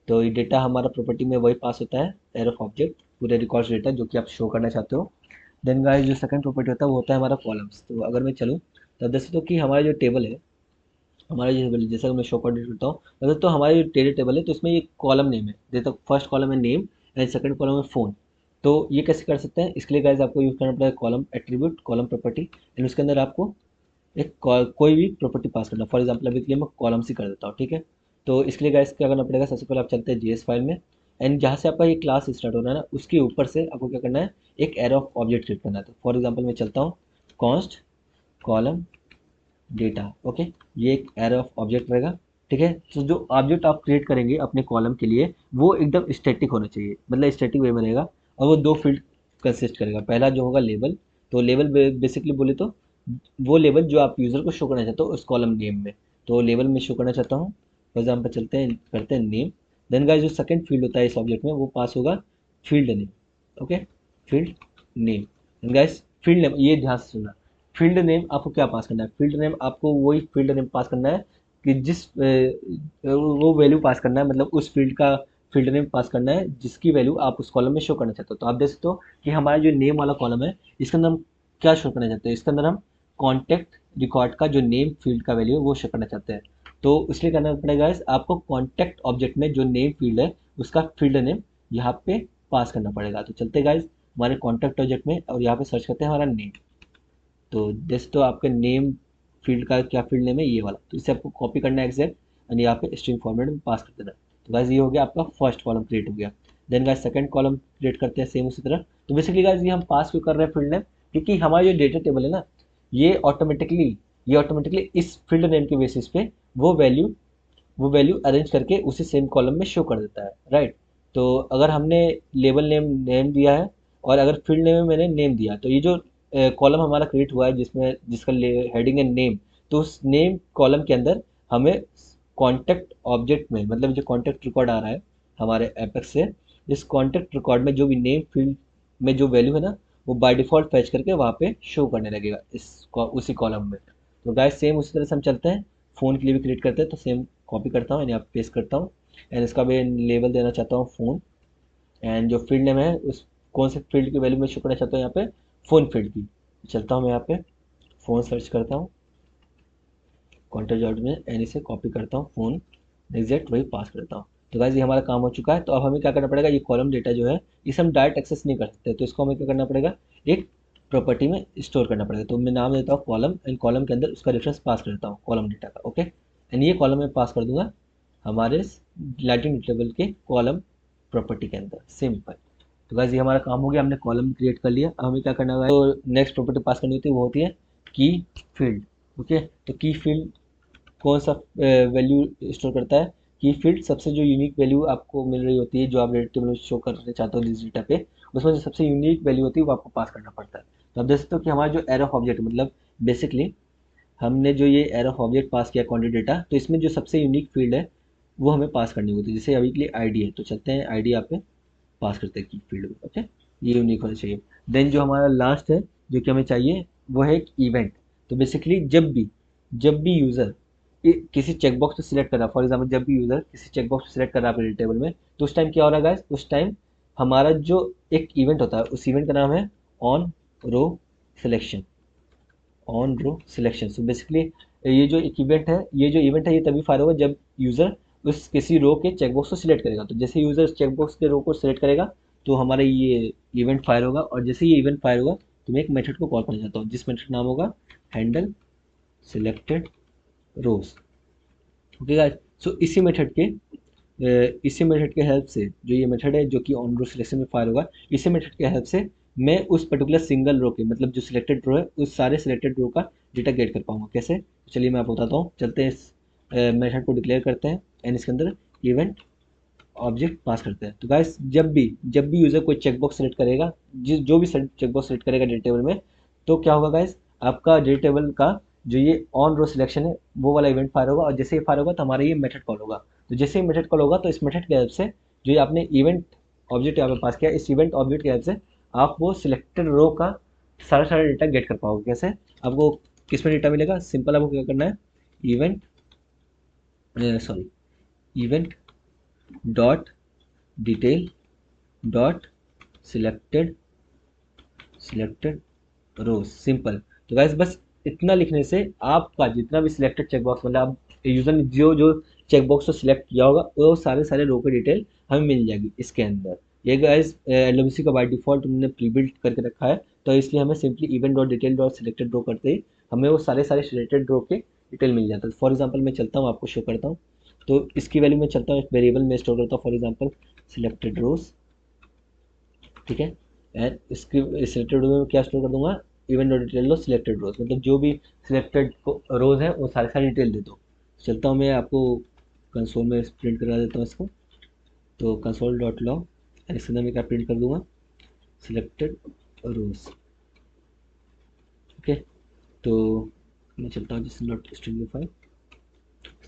तो ये डेटा हमारा प्रॉपर्टी में वही पास होता है, एरे ऑफ ऑब्जेक्ट, पूरे रिकॉर्ड्स डेटा जो कि आप शो करना चाहते हो। देन गाइस जो सेकंड प्रॉपर्टी होता है वो होता है हमारा कॉलम्स। तो अगर मैं चलूँ तो आप देख सकते हो कि हमारा जो टेबल है, हमारा जो टेबल जैसा कि मैं शो कोऑर्डिनेट करता हूँ, मतलब तो हमारा जो टेरी टेबल है तो इसमें ये कॉलम नेम है, जैसे फर्स्ट कॉलम है नेम एंड सेकंड कॉलम है फ़ोन। तो ये कैसे कर सकते हैं, इसके लिए गाइस आपको यूज़ करना पड़ेगा column attribute, column property, and उसके अंदर आपको एक कोई भी प्रॉपर्टी पास करना। फॉर एग्जाम्पल अभी के लिए मैं कॉलम्स ही कर देता हूँ, ठीक है। तो इसके लिए गाइस क्या करना पड़ेगा, सबसे पहले आप चलते हैं जीएस फाइल में, एंड जहाँ से आपका ये क्लास स्टार्ट हो रहा है ना उसके ऊपर से आपको क्या करना है, एक एरे ऑफ ऑब्जेक्ट क्रिएट करना है। तो फॉर एग्जाम्पल मैं चलता हूँ कॉन्स्ट कॉलम डेटा, ओके, ये एक एरे ऑफ ऑब्जेक्ट रहेगा, ठीक है। तो जो ऑब्जेक्ट आप क्रिएट करेंगे अपने कॉलम के लिए वो एकदम स्टैटिक होना चाहिए, मतलब स्टैटिक वे में रहेगा, और वो दो फील्ड कंसिस्ट करेगा। पहला जो होगा लेबल, तो लेबल बेसिकली बोले तो वो लेबल जो आप यूज़र को शो करना चाहते हो उस कॉलम नेम में, तो लेबल में शो करना चाहता हूँ। फॉर एग्जाम्पल चलते हैं करते हैं नेम। देन का जो सेकंड फील्ड होता है इस ऑब्जेक्ट में वो पास होगा field name, okay, field name. Guys field name ये ध्यान से सुनना, फील्ड नेम आपको क्या पास करना है, फील्ड नेम आपको वही फील्ड नेम पास करना है कि जिस वो वैल्यू पास करना है, मतलब उस फील्ड का फील्ड नेम पास करना है जिसकी वैल्यू आप उस कॉलम में शो करना चाहते हो। तो आप देख सकते हो कि हमारा जो नेम वाला कॉलम है इसके अंदर हम क्या शो करना चाहते हैं, इसके अंदर हम कॉन्टैक्ट रिकॉर्ड का जो नेम फील्ड का वैल्यू है वो शो करना चाहते हैं। तो इसलिए करना पड़ेगा आपको कॉन्टैक्ट ऑब्जेक्ट में जो नेम फील्ड है उसका फील्ड नेम यहाँ पे पास करना पड़ेगा। तो चलते गाइज हमारे कॉन्टैक्ट ऑब्जेक्ट में और यहाँ पे सर्च करते हैं हमारा नेम। तो जैसे तो आपके नेम फील्ड का क्या फील्ड नेम है, ये वाला, तो इसे आपको कॉपी करना है एग्जैक्ट, एंड यहाँ पे स्ट्रिंग फॉर्मेट में पास कर देना। तो गाइज ये हो गया आपका फर्स्ट कॉलम क्रिएट हो गया। Then guys second column create करते हैं सेम उसी तरह। तो बेसिकली गाइज ये हम पास क्यों कर रहे हैं फील्ड नेम, क्योंकि हमारा जो डेटा टेबल है ना ये ऑटोमेटिकली इस फील्ड नेम के बेसिस पे वो वैल्यू अरेंज करके उसी सेम कॉलम में शो कर देता है, राइट। तो अगर हमने लेबल नेम नेम दिया है और अगर फील्ड नेम में मैंने नेम दिया, तो ये जो कॉलम हमारा क्रिएट हुआ है जिसमें जिसका हेडिंग है नेम, तो उस नेम कॉलम के अंदर हमें कॉन्टैक्ट ऑब्जेक्ट में, मतलब जो कॉन्टैक्ट रिकॉर्ड आ रहा है हमारे एपेक्स से, इस कॉन्टैक्ट रिकॉर्ड में जो भी नेम फील्ड में जो वैल्यू है ना वो बाय डिफ़ॉल्ट फैच करके वहाँ पे शो करने लगेगा उसी कॉलम में। तो गाइस सेम उसी तरह से हम चलते हैं फ़ोन के लिए भी क्रिएट करते हैं। तो सेम कॉपी करता हूँ यहाँ पे पेस्ट करता हूँ, एंड इसका भी लेबल देना चाहता हूँ फ़ोन, एंड जो फील्ड नेम है उस कौन से फील्ड की वैल्यू मैं शो करना चाहता हूँ यहाँ पे, फ़ोन फील्ड की। चलता हूँ मैं यहाँ पे फ़ोन सर्च करता हूँ कॉन्टेक्ट जॉब में, एंड इसे कॉपी करता हूँ फ़ोन, एग्जैक्ट वही पास करता हूँ। तो गाइस ये हमारा काम हो चुका है। तो अब हमें क्या करना पड़ेगा, ये कॉलम डेटा जो है इसे हम डायरेक्ट एक्सेस नहीं कर सकते, तो इसको हमें क्या करना पड़ेगा, एक प्रॉपर्टी में स्टोर करना पड़ेगा। तो मैं नाम देता हूँ कॉलम, एंड कॉलम के अंदर उसका रेफरेंस पास करता हूँ कॉलम डेटा का, ओके, एंड ये कॉलम में पास कर दूंगा हमारे लाइटिंग टेबल के कॉलम प्रॉपर्टी के अंदर, सिंपल। तो गाइस ये हमारा काम हो गया, हमने कॉलम क्रिएट कर लिया। अब हमें क्या करना है, तो नेक्स्ट प्रॉपर्टी पास करनी होती है वो होती है की फील्ड, ओके। तो की फील्ड कौन सा वैल्यू स्टोर करता है, की फील्ड सबसे जो यूनिक वैल्यू आपको मिल रही होती है जो आप डेटा टेबल में शो करना चाहते हो जिस डेटा पे, उसमें जो सबसे यूनिक वैल्यू होती है वो आपको पास करना पड़ता है। तो आप देख सकते हो कि हमारा जो एरे ऑफ ऑब्जेक्ट, मतलब बेसिकली हमने जो ये एरे ऑफ ऑब्जेक्ट पास किया क्वांटिटी डेटा, तो इसमें जो सबसे यूनिक फील्ड है वो हमें पास करनी होती है। जैसे अभी के लिए आईडी है, तो चलते हैं आईडी यहाँ पे पास करते हैं की फील्ड में, ओके, ये यूनिक होना चाहिए। देन जो हमारा लास्ट है जो कि हमें चाहिए वो है एक इवेंट। तो बेसिकली जब भी यूज़र किसी चेकबॉक्स को सिलेक्ट कर रहा है, फॉर एग्जाम्पल जब भी यूज़र किसी चेकबॉक्स को सिलेक्ट कर रहा है अपने टेबल में, तो उस टाइम क्या हो रहा है गाइस, उस टाइम हमारा जो एक इवेंट होता है उस इवेंट का नाम है on row selection, on row selection. So basically ये जो इवेंट है ये तभी फायर होगा जब यूज़र उस किसी रो के चेकबॉक्स को सिलेक्ट करेगा। तो जैसे यूज़र उस चेकबॉक्स के रो को सिलेक्ट करेगा तो हमारा ये इवेंट फायर होगा, और जैसे ये इवेंट फायर होगा तो मैं एक मेथड को कॉल करना चाहता हूँ जिस मेथड का नाम होगा हैंडल सिलेक्टेड रोज, ओके गाइस। सो इसी मेथड के हेल्प से, जो ये मेथड है जो कि ऑन रो सिलेक्शन में फायर होगा, इसी मेथड के हेल्प से मैं उस पर्टिकुलर सिंगल रो के, मतलब जो सिलेक्टेड रो है उस सारे सिलेक्टेड रो का डेटा गेट कर पाऊंगा। कैसे, चलिए मैं आपको बताता हूँ। चलते हैं इस मेथड को डिक्लेयर करते हैं, एंड इसके अंदर इवेंट ऑब्जेक्ट पास करते हैं। तो गाइस जब भी यूज़र कोई चेकबॉक्स सेलेक्ट करेगा, जो भी चेकबॉक्स सेलेक्ट करेगा डेटा टेबल में, तो क्या होगा गाइस, आपका डेटा टेबल का जो ये ऑन रो सिलेक्शन है वो वाला इवेंट फायर होगा, और जैसे ही फायर होगा तो हमारा ये मेथड कॉल होगा। तो जैसे ही मेथड कॉल होगा तो इस मेथड की हेल्प से जो ये आपने इवेंट ऑब्जेक्ट यहाँ पे पास किया, इस इवेंट ऑब्जेक्ट की हेल्प से आप वो सिलेक्टेड रो का सारा सारा डेटा गेट कर पाओगे। कैसे? आपको किस में डेटा मिलेगा? सिंपल, आपको क्या करना है, event sorry event dot detail dot selected selected rows, simple. तो गाइस बस इतना लिखने से आपका जितना भी सिलेक्टेड चेकबॉक्स, मतलब आप यूजर ने जो जो चेकबॉक्स को सिलेक्ट किया होगा वो सारे सारे रो की डिटेल हमें मिल जाएगी इसके अंदर। ये गाइस एलओसी का बाय डिफॉल्ट उन्होंने प्री बिल्ट करके रखा है, तो इसलिए हमें simply event dot detail dot selected row करते ही हमें वो सारे सारे सिलेक्टेड रो के डिटेल मिल जाता है। फॉर एग्जाम्पल मैं चलता हूँ, आपको शो करता हूँ। तो इसकी वैल्यू मैं चलता हूँ, एक वेरिएबल में स्टोर करता हूँ, फॉर एग्जाम्पल सिलेक्टेड रोज, ठीक है। एंड इसकी सिलेक्टेड रो में क्या स्टोर कर दूंगा, इवेंट डॉट डिटेल लो सिलेक्टेड रोज, मतलब जो भी सिलेक्टेड रोज है वो सारे सारे डिटेल दे दो। चलता हूँ मैं आपको कंसोल में प्रिंट करा देता हूँ इसको। तो कंसोल डॉट लॉग, इसके अंदर मैं क्या प्रिंट कर दूंगा, सिलेक्टेड रोज, ओके। तो मैं चलता हूँ जिस डॉट स्ट्रिंगफाई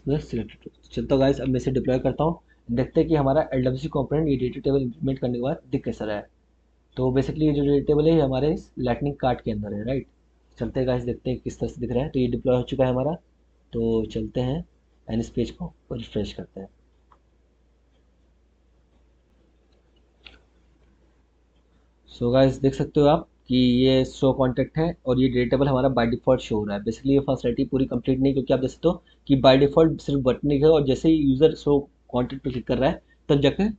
सिलेक्टेड रोज, चलता हूँ गाइस। अब मैं इसे डिप्लॉय करता हूँ, देखते हैं कि हमारा एलडब्ल्यूसी कंपोनेंट ये डेटा टेबल इंप्लीमेंट करने के बाद दिख कैसा रहा है। तो बेसिकली ये जो डेटा टेबल है ये हमारे इस लाइटनिंग कार्ड के अंदर है, राइट। चलते हैं गाइस, देखते हैं किस तरह से दिख रहा है। तो ये डिप्लॉय हो चुका है हमारा। तो चलते हैं एंड इस पेज को रिफ्रेश करते हैं। सो गाइस देख सकते हो आप कि ये शो कॉन्टेक्ट है और ये डेटा टेबल हमारा बाय डिफॉल्ट शो हो रहा है। बेसिकली ये फंक्शनलिटी पूरी कंप्लीट नहीं, क्योंकि आप देख सकते हो कि बाय डिफॉल्ट सिर्फ बटन दिखेगा, और जैसे ही यूजर शो कॉन्टेक्ट पे क्लिक कर रहा है तब जाकर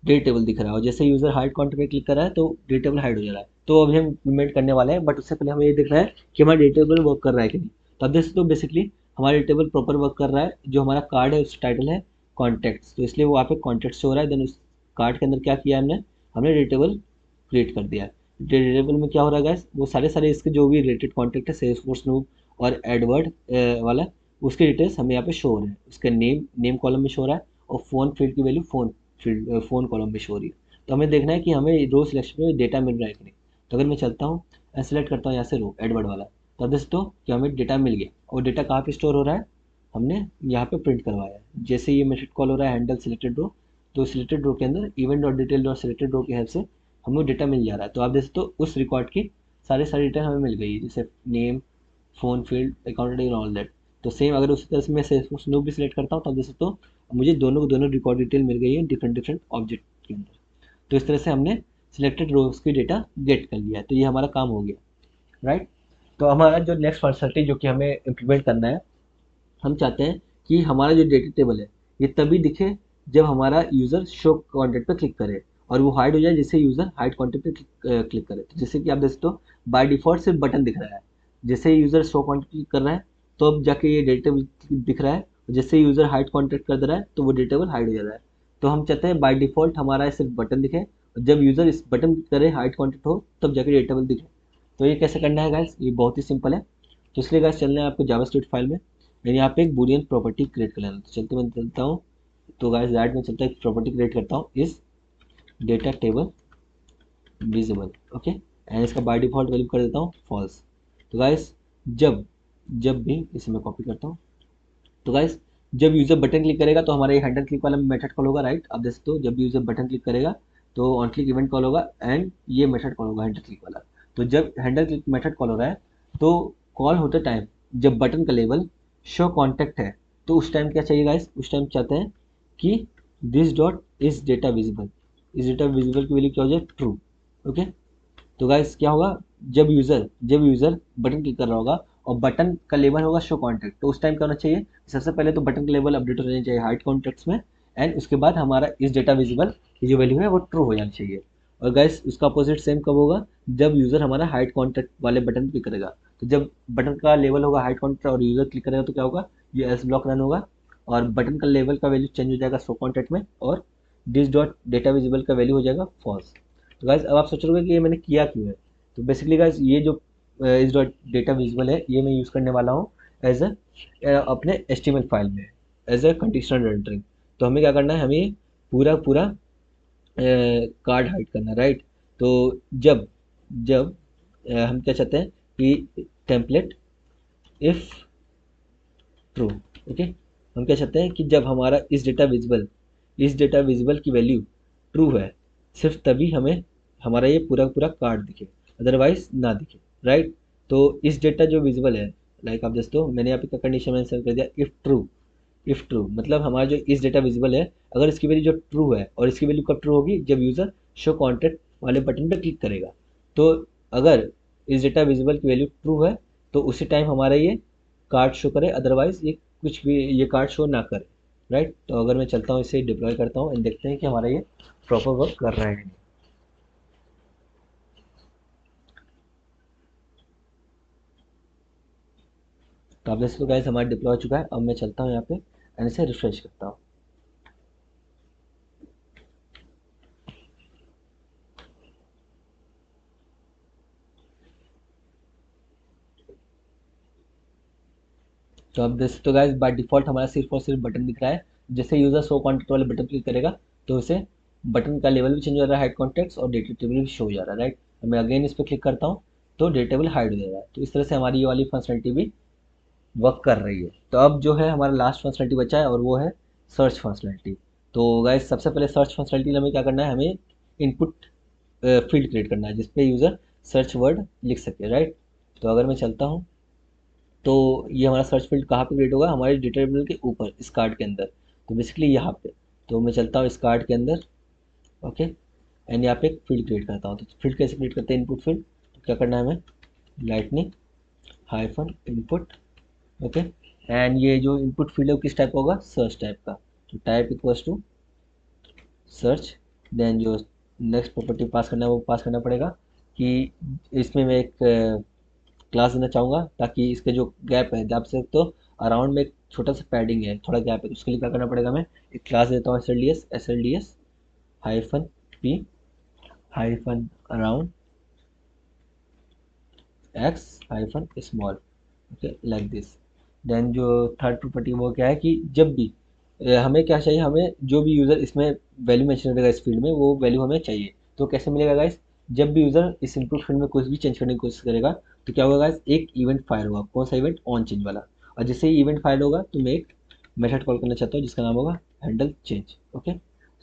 डेटा टेबल दिख रहा है, और जैसे यूजर हाइड कॉन्टेक्ट पे क्लिक कर रहा है तो डेटा टेबल हाइड हो जा रहा है। तो अभी हम इम्प्लीमेंट करने वाले हैं, बट उससे पहले हमें ये देखना है कि हमारा डेटा टेबल वर्क कर रहा है कि नहीं। तो अब देख सकते हो बेसिकली हमारा डेटा टेबल प्रॉपर वर्क कर रहा है। जो हमारा कार्ड है उसका टाइटल है कॉन्टैक्ट्स, तो इसलिए वो वहाँ पे कॉन्टैक्ट्स हो रहा है। देन उस कार्ड के अंदर क्या किया हमने, हमने डेटा टेबल क्रिएट कर दिया। डेटा टेबल में क्या हो रहा है गाइस, वो सारे सारे इसके जो भी रिलेटेड कॉन्टैक्ट है, सेल्सफोर्स नूब और एडवर्ड वाला, उसके डिटेल्स हमें यहाँ पे शो हो रहे हैं। उसके नेम कॉलम में शो हो रहा है, और फोन फील्ड की वैल्यू फोन कॉलम में शो हो रही है। तो हमें देखना है कि हमें रो सिलेक्शन में डेटा मिल रहा है कि नहीं। तो अगर मैं चलता हूँ सेलेक्ट करता हूँ यहाँ से रो एडवर्ड वाला, तो अब दोस्तों कि हमें डेटा मिल गया। और डेटा कहाँ पे स्टोर हो रहा है, हमने यहाँ पे प्रिंट करवाया है। जैसे ये मेथड कॉल हो रहा है हैंडल सिलेक्टेड रो, तो सिलेक्टेड रो के अंदर event dot detail dot selected row की हेल्प से हमें डेटा मिल जा रहा है। तो आप देख तो उस रिकॉर्ड की सारे सारे डिटेल हमें मिल गई है, जैसे name, phone field, account detail, all that. तो सेम अगर उसी तरह से मैं सेल्सफोर्स नोब भी सिलेक्ट करता हूँ, तब देख सकते हो मुझे दोनों को दोनों रिकॉर्ड डिटेल मिल गई है डिफरेंट डिफरेंट ऑब्जेक्ट के अंदर। तो इस तरह से हमने सिलेक्टेड रोज की डेटा गेट कर लिया है। तो ये हमारा काम हो गया, राइट। तो हमारा जो नेक्स्ट फंक्शनलिटी जो कि हमें इम्प्लीमेंट करना है, हम चाहते हैं कि हमारा जो डेटा टेबल है ये तभी दिखे जब हमारा यूज़र शो कॉन्टेक्ट पे क्लिक करे, और वो हाइड हो जाए जैसे यूज़र हाइड कॉन्टेक्ट पे क्लिक करे। तो जैसे कि आप देखते हो बाय डिफॉल्ट सिर्फ बटन दिख रहा है, जैसे यूज़र शो कॉन्टेक्ट क्लिक कर रहा है तो अब जाके ये डेटा टेबल दिख रहा है, और जैसे यूज़र हाइड कॉन्टेक्ट कर दे रहा है तो वो डेटा टेबल हाइड हो जा रहा है। तो हम चाहते हैं बाय डिफॉल्ट हमारा सिर्फ बटन दिखे, और जब यूज़र इस बटन करे हाइड कॉन्टेक्ट हो तब जाके डेटा टेबल दिखे। तो ये कैसे करना है गाइस, ये बहुत ही सिंपल है। तो इसलिए गाइस चलना है आपको जावास्क्रिप्ट फाइल में, मैंने यहाँ पे एक बूलियन प्रॉपर्टी क्रिएट कर लेना। तो चलते मैं चलता हूँ, तो गाइस दैट में चलता है एक प्रॉपर्टी क्रिएट करता हूँ इस data table visible, okay. And इसका बाय डिफॉल्ट वैल्यू कर देता हूँ फॉल्स। तो गाइस जब जब भी इसे मैं कॉपी करता हूँ, तो गाइस जब यूजर बटन क्लिक करेगा तो हमारा ये हैंडल क्लिक वाला मेथड कॉल होगा, राइट। अब देखते हो जब भी यूजर बटन क्लिक करेगा तो ऑन क्लिक इवेंट कॉल होगा, एंड ये मेथड कॉल होगा हैंडल क्लिक वाला। तो जब हैंडल क्लिक मेथड कॉल हो रहा है तो कॉल होते टाइम जब बटन का लेवल शो कॉन्टेक्ट है, तो उस टाइम क्या चाहिए गाइस, उस टाइम चाहते हैं कि this dot is data visible, इस डेटा विजिबल की वैल्यू क्या हो जाए, ट्रू, ओके। तो गाइस क्या होगा, जब यूज़र बटन क्लिक कर रहा होगा और बटन का लेबल होगा शो कॉन्टेक्ट, तो उस टाइम क्या होना चाहिए, सबसे पहले तो बटन का लेबल अपडेट हो जाना चाहिए हाइड कॉन्टेक्ट्स में, एंड उसके बाद हमारा इस डेटा विजिबल की जो वैल्यू है वो ट्रू हो जानी चाहिए। और गाइस उसका अपोजिट सेम कब होगा, जब यूज़र हमारा हाइड कॉन्टेक्ट वाले बटन क्लिक करेगा। तो जब बटन का लेवल होगा हाइड कॉन्टेक्ट और यूज़र क्लिक करेगा तो क्या होगा, ये एस ब्लॉक रन होगा, और बटन का लेवल का वैल्यू चेंज हो जाएगा शो कॉन्टेक्ट में, और दिस डॉट डेटा विजिबल का वैल्यू हो जाएगा फॉल्स। तो गाइस अब आप सोच रहे हो कि ये मैंने किया क्यों है। तो बेसिकली गाइस ये जो इस डॉट डेटा विजुअल है ये मैं यूज़ करने वाला हूँ एज अ अपने HTML फाइल में एज अ कंडीशनल रेंडरिंग। तो हमें क्या करना है, हमें पूरा पूरा कार्ड हाइड करना, राइट। तो जब जब हम क्या चाहते हैं कि टेम्पलेट इफ ट्रू, ओके। हम क्या चाहते हैं कि जब हमारा इस डेटा विजिबल की वैल्यू ट्रू है, सिर्फ तभी हमें हमारा ये पूरा पूरा कार्ड दिखे, अदरवाइज ना दिखे, राइट। तो इस डेटा जो विजिबल है, लाइक आप दोस्तों मैंने यहाँ पे कंडीशन मेंशन कर दिया इफ ट्रू मतलब हमारा जो इस डेटा विजिबल है, अगर इसकी वैल्यू जो ट्रू है, और इसकी वैल्यू कब ट्रू होगी, जब यूजर शो कॉन्टेक्ट वाले बटन पर क्लिक करेगा। तो अगर इस डेटा विजिबल की वैल्यू ट्रू है, तो उसी टाइम हमारा ये कार्ड शो करे, अदरवाइज ये कुछ भी ये कार्ड शो ना करे, राइट। तो अगर मैं चलता हूँ इसे डिप्लॉय करता हूँ एंड देखते हैं कि हमारा ये प्रॉपर वर्क कर रहा है। तो आप जैसे तो गाइस हमारा डिप्लॉय हो चुका है। अब मैं चलता हूँ यहाँ पे एंड इसे रिफ्रेश करता हूँ। तो अब जैसे तो गाइस बाय डिफॉल्ट हमारा सिर्फ और सिर्फ बटन दिख रहा है। जैसे यूजर शो कॉन्टेक्ट वाले बटन क्लिक करेगा, तो उसे बटन का लेवल भी चेंज हो रहा है, हाइड कॉन्टेक्ट्स, और डेटा टेबल भी शो हो जा रहा है, राइट। अब मैं अगेन इस पर क्लिक करता हूँ, तो डेटा टेबल हाइड हो जा रहा है। तो इस तरह से हमारी ये वाली फंक्शनलिटी भी वर्क कर रही है। तो अब जो है हमारा लास्ट फंक्शनलिटी बचा है, और वो है सर्च फंक्शनलिटी। तो गाइस सबसे पहले सर्च फंक्शनलिटी में हमें क्या करना है, हमें इनपुट फील्ड क्रिएट करना है जिसपे यूज़र सर्च वर्ड लिख सके, राइट। तो अगर मैं चलता हूँ, तो ये हमारा सर्च फील्ड कहाँ पे क्रिएट होगा, हमारे डेटा टेबल के ऊपर इस कार्ड के अंदर। तो बेसिकली यहाँ पे, तो मैं चलता हूँ इस कार्ड के अंदर, ओके। एंड यहाँ पे एक फील्ड क्रिएट करता हूँ। तो फील्ड कैसे क्रिएट करते हैं, इनपुट फील्ड। तो क्या करना है हमें, lightning hyphen input, okay. And ये जो इनपुट फील्ड है वो किस टाइप का होगा, सर्च टाइप का। तो type equals to search. Then जो नेक्स्ट प्रॉपर्टी पास करना है वो पास करना पड़ेगा, कि इसमें मैं एक क्लास देना चाहूँगा, ताकि इसके जो गैप है, आप से तो अराउंड में एक छोटा सा पैडिंग है, थोड़ा गैप है, तो उसके लिए क्या करना पड़ेगा, मैं एक क्लास देता हूँ S L D S hyphen P hyphen around X hyphen small, okay like this. Then जो थर्ड प्रॉपर्टी वो क्या है, कि जब भी हमें क्या चाहिए, हमें जो भी यूज़र इसमें वैल्यू मेंशन करेगा इस फील्ड में, वो वैल्यू हमें चाहिए। तो कैसे मिलेगा गाइस, जब भी यूज़र इस इनपुट फील्ड में कुछ भी चेंज करने की कोशिश करेगा, तो क्या होगा गाइस, एक इवेंट फायर होगा। कौन सा इवेंट, ऑन चेंज वाला। और जैसे ही इवेंट फायर होगा, तो मैं एक मेथड कॉल करना चाहता हूँ जिसका नाम होगा हैंडल चेंज, ओके।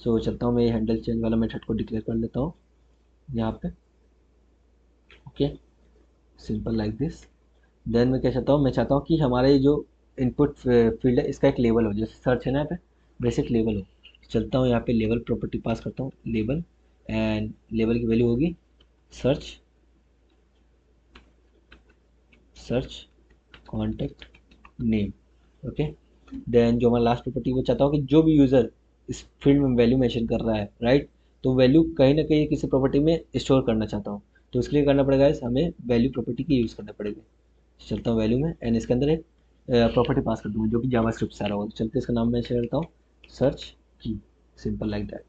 सो चलता हूँ मैं हैंडल चेंज वाला मेथड को डिक्लेयर कर लेता हूँ यहाँ पे, okay, simple like this. Then मैं क्या चाहता हूँ, मैं चाहता हूँ कि हमारे ये जो इनपुट फील्ड है इसका एक लेवल हो, जैसे सर्च है ना यहाँ पे, बेसिक लेवल हो। चलता हूँ यहाँ पे लेवल प्रॉपर्टी पास करता हूँ, लेवल। एंड लेवल की वैल्यू होगी search search contact name, okay. Then जो हमारा लास्ट प्रॉपर्टी वो चाहता हूँ कि जो भी यूज़र इस फील्ड में वैल्यू मेंशन कर रहा है, राइट, तो वैल्यू कहीं ना कहीं किसी प्रॉपर्टी में स्टोर करना चाहता हूँ। तो उसके लिए करना पड़ेगा हमें वैल्यू प्रॉपर्टी की यूज़ करना पड़ेगी। चलता हूँ वैल्यू में एंड इसके अंदर एक प्रॉपर्टी पास कर दूँगा जो कि जावास्क्रिप्ट से आ रहा होगा। तो चलते इसका नाम मैं शेयर करता हूँ, सर्च की, सिंपल लाइक दैट,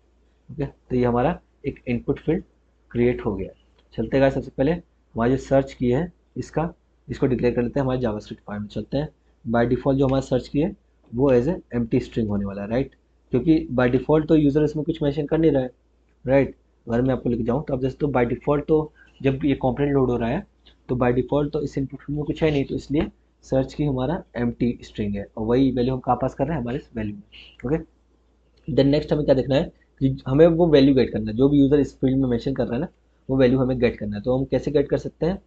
ओके। तो ये हमारा एक इनपुट फील्ड क्रिएट हो गया। चलते हैं सबसे पहले हमारी जो सर्च की है, इसका इसको डिक्लेयर कर लेते हैं हमारे जावास्क्रिप्ट फाइल में। चलते हैं, बाय डिफ़ॉल्ट जो हमारा सर्च की है वो एज ए एम्प्टी स्ट्रिंग होने वाला है, राइट। क्योंकि बाय डिफ़ॉल्ट तो यूज़र इसमें कुछ मेंशन कर नहीं रहा है, राइट। अगर मैं आपको लेके जाऊँ तो आप जैसे तो बाय डिफ़ॉल्ट तो जब ये कंपोनेंट लोड हो रहा है, तो बाय डिफ़ॉल्ट तो इस इनपुट फील्ड में कुछ है नहीं, तो इसलिए सर्च की हमारा एम्प्टी स्ट्रिंग है, और वही वैल्यू हम कहाँ पास कर रहे हैं, हमारे इस वैल्यू में, ओके। देन नेक्स्ट हमें क्या देखना है, कि हमें वो वैल्यू गेट करना है जो भी यूज़र इस फील्ड में मेंशन कर रहा है ना, वो वैल्यू हमें गेट करना है। तो हम कैसे गेट कर सकते हैं,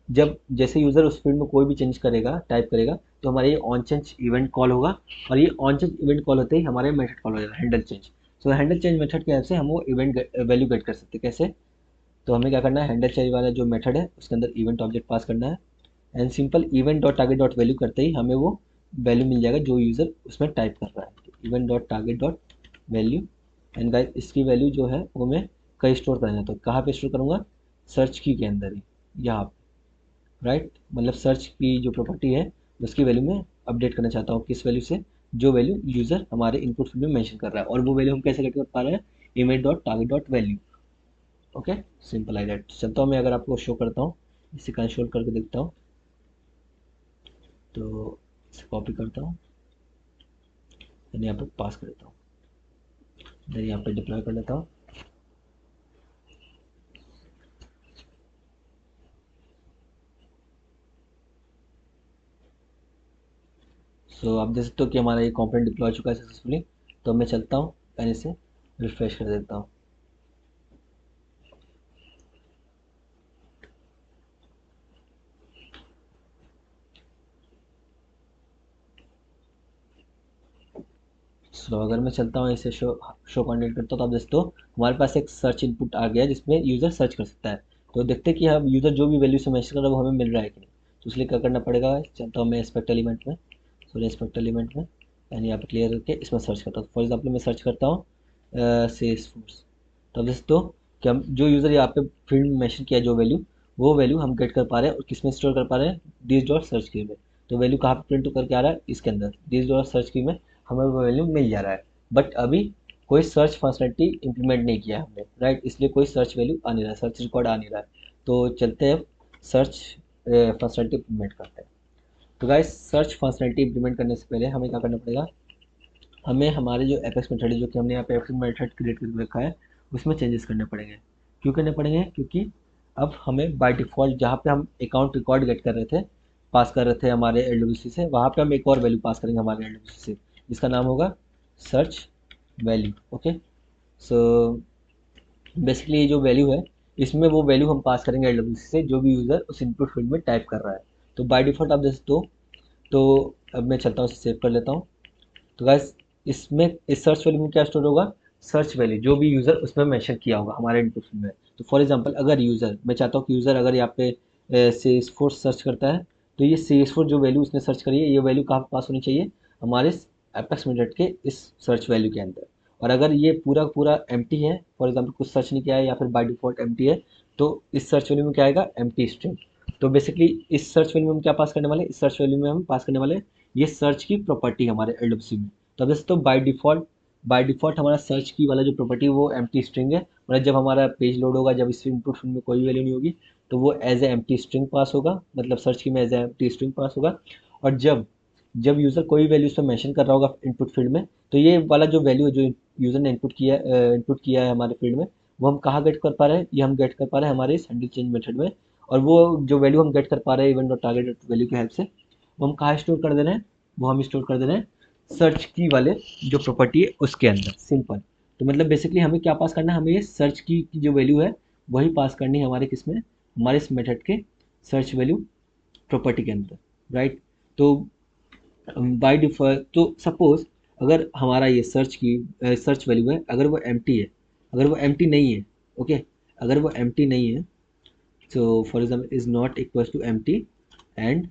जब जैसे यूज़र उस फील्ड में कोई भी चेंज करेगा, टाइप करेगा, तो हमारा ये ऑन चेंज इवेंट कॉल होगा, और ये ऑन चेंज इवेंट कॉल होते ही हमारे मेथड कॉल हो जाएगा हैंडल चेंज। सो हैंडल चेंज मेथड की हेल्प से हम वो इवेंट वैल्यू गेट कर सकते हैं। कैसे, तो हमें क्या करना है, हैंडल चेंज वाला जो मेथड है उसके अंदर इवेंट ऑब्जेक्ट पास करना है, and simple event dot target dot value करते ही हमें वो वैल्यू मिल जाएगा जो यूज़र उसमें टाइप कर रहा है। तो event dot target dot value, and guys इसकी वैल्यू जो है वो मैं कहीं स्टोर करना चाहता हूँ। कहाँ पे स्टोर करूँगा, सर्च की के अंदर ही, यहाँ पे, राइट। मतलब सर्च की जो प्रॉपर्टी है उसकी वैल्यू में अपडेट करना चाहता हूँ, किस वैल्यू से, जो वैल्यू यूज़र हमारे इनपुट फील्ड में मेंशन कर रहा है, और वो वैल्यू हम कैसे गेट कर पा रहे हैं, image dot target dot value, okay, simple like that. चलता हूँ मैं अगर आपको शो करता हूँ, इसे कंसोल करके देखता हूँ, तो इसे कॉपी करता हूँ, यहाँ पे पास कर देता हूँ। मैं यहाँ पे डिप्लॉय कर लेता हूँ। सो आप देख सकते हो कि हमारा ये कंपोनेंट डिप्लॉय हो चुका है सक्सेसफुली। तो मैं चलता हूँ एंड इसे रिफ्रेश कर देता हूँ। सो अगर मैं चलता हूँ इसे शो शो कंटेंट करता हूँ, तो आप देखते हो हमारे पास एक सर्च इनपुट आ गया जिसमें यूज़र सर्च कर सकता है। तो देखते हैं कि हम यूज़र जो भी वैल्यू से मैच कर रहा है वो हमें मिल रहा है कि नहीं। तो इसलिए क्या करना पड़ेगा, चलता हूँ मैं एस्पेक्ट एलिमेंट में, सॉरी एस्पेक्ट एलिमेंट में, एंड यहाँ पे क्लियर करके इसमें सर्च करता हूँ। फॉर एग्जाम्पल मैं सर्च करता हूँ सेल्स फोर्स। तो अब दोस्तों कि हम जो यूज़र यहाँ पे फील्ड में मेंशन किया है जो वैल्यू, वो वैल्यू हम गेट कर पा रहे हैं और किस में स्टोर कर पा रहे हैं, दिस डॉट सर्च की में। तो वैल्यू कहाँ पे प्रिंट करके आ रहा है, इसके अंदर दिस डॉट सर्च की में हमें वो वैल्यू मिल जा रहा है। बट अभी कोई सर्च फंक्शनलिटी इंप्लीमेंट नहीं किया है हमने, राइट, इसलिए कोई सर्च वैल्यू आ नहीं रहा है, सर्च रिकॉर्ड आ नहीं रहा है। तो चलते हैं सर्च फंक्शनलिटी इंप्लीमेंट करते हैं। तो गाइस सर्च फंक्शनलिटी इंप्लीमेंट करने से पहले हमें क्या करना पड़ेगा, हमें हमारे जो एपेक्स मेथड है जो कि हमने यहाँ पे एपेक्स मेथड क्रिएट करके रखा है उसमें चेंजेस करने पड़ेंगे। क्यों करने पड़ेंगे, क्योंकि अब हमें बाय डिफ़ॉल्ट जहाँ पे हम अकाउंट रिकॉर्ड गेट कर रहे थे, पास कर रहे थे हमारे एल से, वहाँ पे हम एक और वैल्यू पास करेंगे हमारे एल से, जिसका नाम होगा सर्च वैल्यू। ओके, सो बेसिकली ये जो वैल्यू है, इसमें वो वैल्यू हम पास करेंगे एल से जो भी यूज़र उस इनपुट फील्ड में टाइप कर रहा है। तो बाय डिफ़ॉल्ट आप देख सकते हो। तो अब मैं चलता हूँ इसे सेव कर लेता हूँ। तो गाइस इसमें इस सर्च वैल्यू में क्या स्टोर होगा, सर्च वैल्यू जो भी यूज़र उसमें मेंशन किया होगा हमारे इनपुट फील्ड में। तो फॉर एग्जांपल अगर यूज़र, मैं चाहता हूँ कि यूज़र अगर यहाँ पे सेल्सफोर्स सर्च करता है, तो ये सेल्सफोर्स जो वैल्यू उसने सर्च करी है ये वैल्यू कहाँ पे पास होनी चाहिए, हमारे एपेक्स मेथड के इस सर्च वैल्यू के अंदर। और अगर ये पूरा पूरा एम्प्टी है, फॉर एग्जांपल कुछ सर्च नहीं किया है या फिर बाय डिफॉल्ट एम्प्टी है, तो इस सर्च वैल्यू में क्या आएगा, एम्प्टी स्ट्रिंग। तो बेसिकली इस सर्च वैल्यू में हम क्या पास करने वाले हैं, इस सर्च वैल्यू में हम पास करने वाले हैं ये सर्च की प्रॉपर्टी हमारे एल में। तो अब जैसे तो बाय डिफ़ॉल्ट हमारा सर्च की वाला जो प्रॉपर्टी है वो एम्प्टी स्ट्रिंग है। मतलब जब हमारा पेज लोड होगा, जब इस इनपुट फील्ड में कोई वैल्यू नहीं होगी, तो वो as a empty string pass होगा, मतलब सर्च की में as a empty string pass होगा। और जब जब यूज़र कोई वैल्यू उसमें मेंशन कर रहा होगा इनपुट फील्ड में, तो ये वाला जो वैल्यू है जो यूज़र ने इनपुट किया है हमारे फील्ड में, वो हम कहाँ गेट कर पा रहे हैं, ये हम गेट कर पा रहे हैं हमारे इस हैंडल चेंज मेथड में। और वो जो वैल्यू हम गेट कर पा रहे हैं इवन डॉट टारगेट वैल्यू की हेल्प से, वो हम कहाँ स्टोर कर दे रहे हैं, वो हम स्टोर कर दे रहे हैं सर्च की वाले जो प्रॉपर्टी है उसके अंदर, सिंपल। तो मतलब बेसिकली हमें क्या पास करना है, हमें ये सर्च की जो वैल्यू है वही पास करनी है हमारे किस में, हमारे इस मेथड के सर्च वैल्यू प्रॉपर्टी के अंदर, राइट। तो बाय डिफ़ॉल्ट तो सपोज अगर हमारा ये सर्च वैल्यू है, अगर वो एम्प्टी है, अगर वो एम्प्टी नहीं है, ओके, अगर वो एम्प्टी नहीं है, so for example is not equals to empty and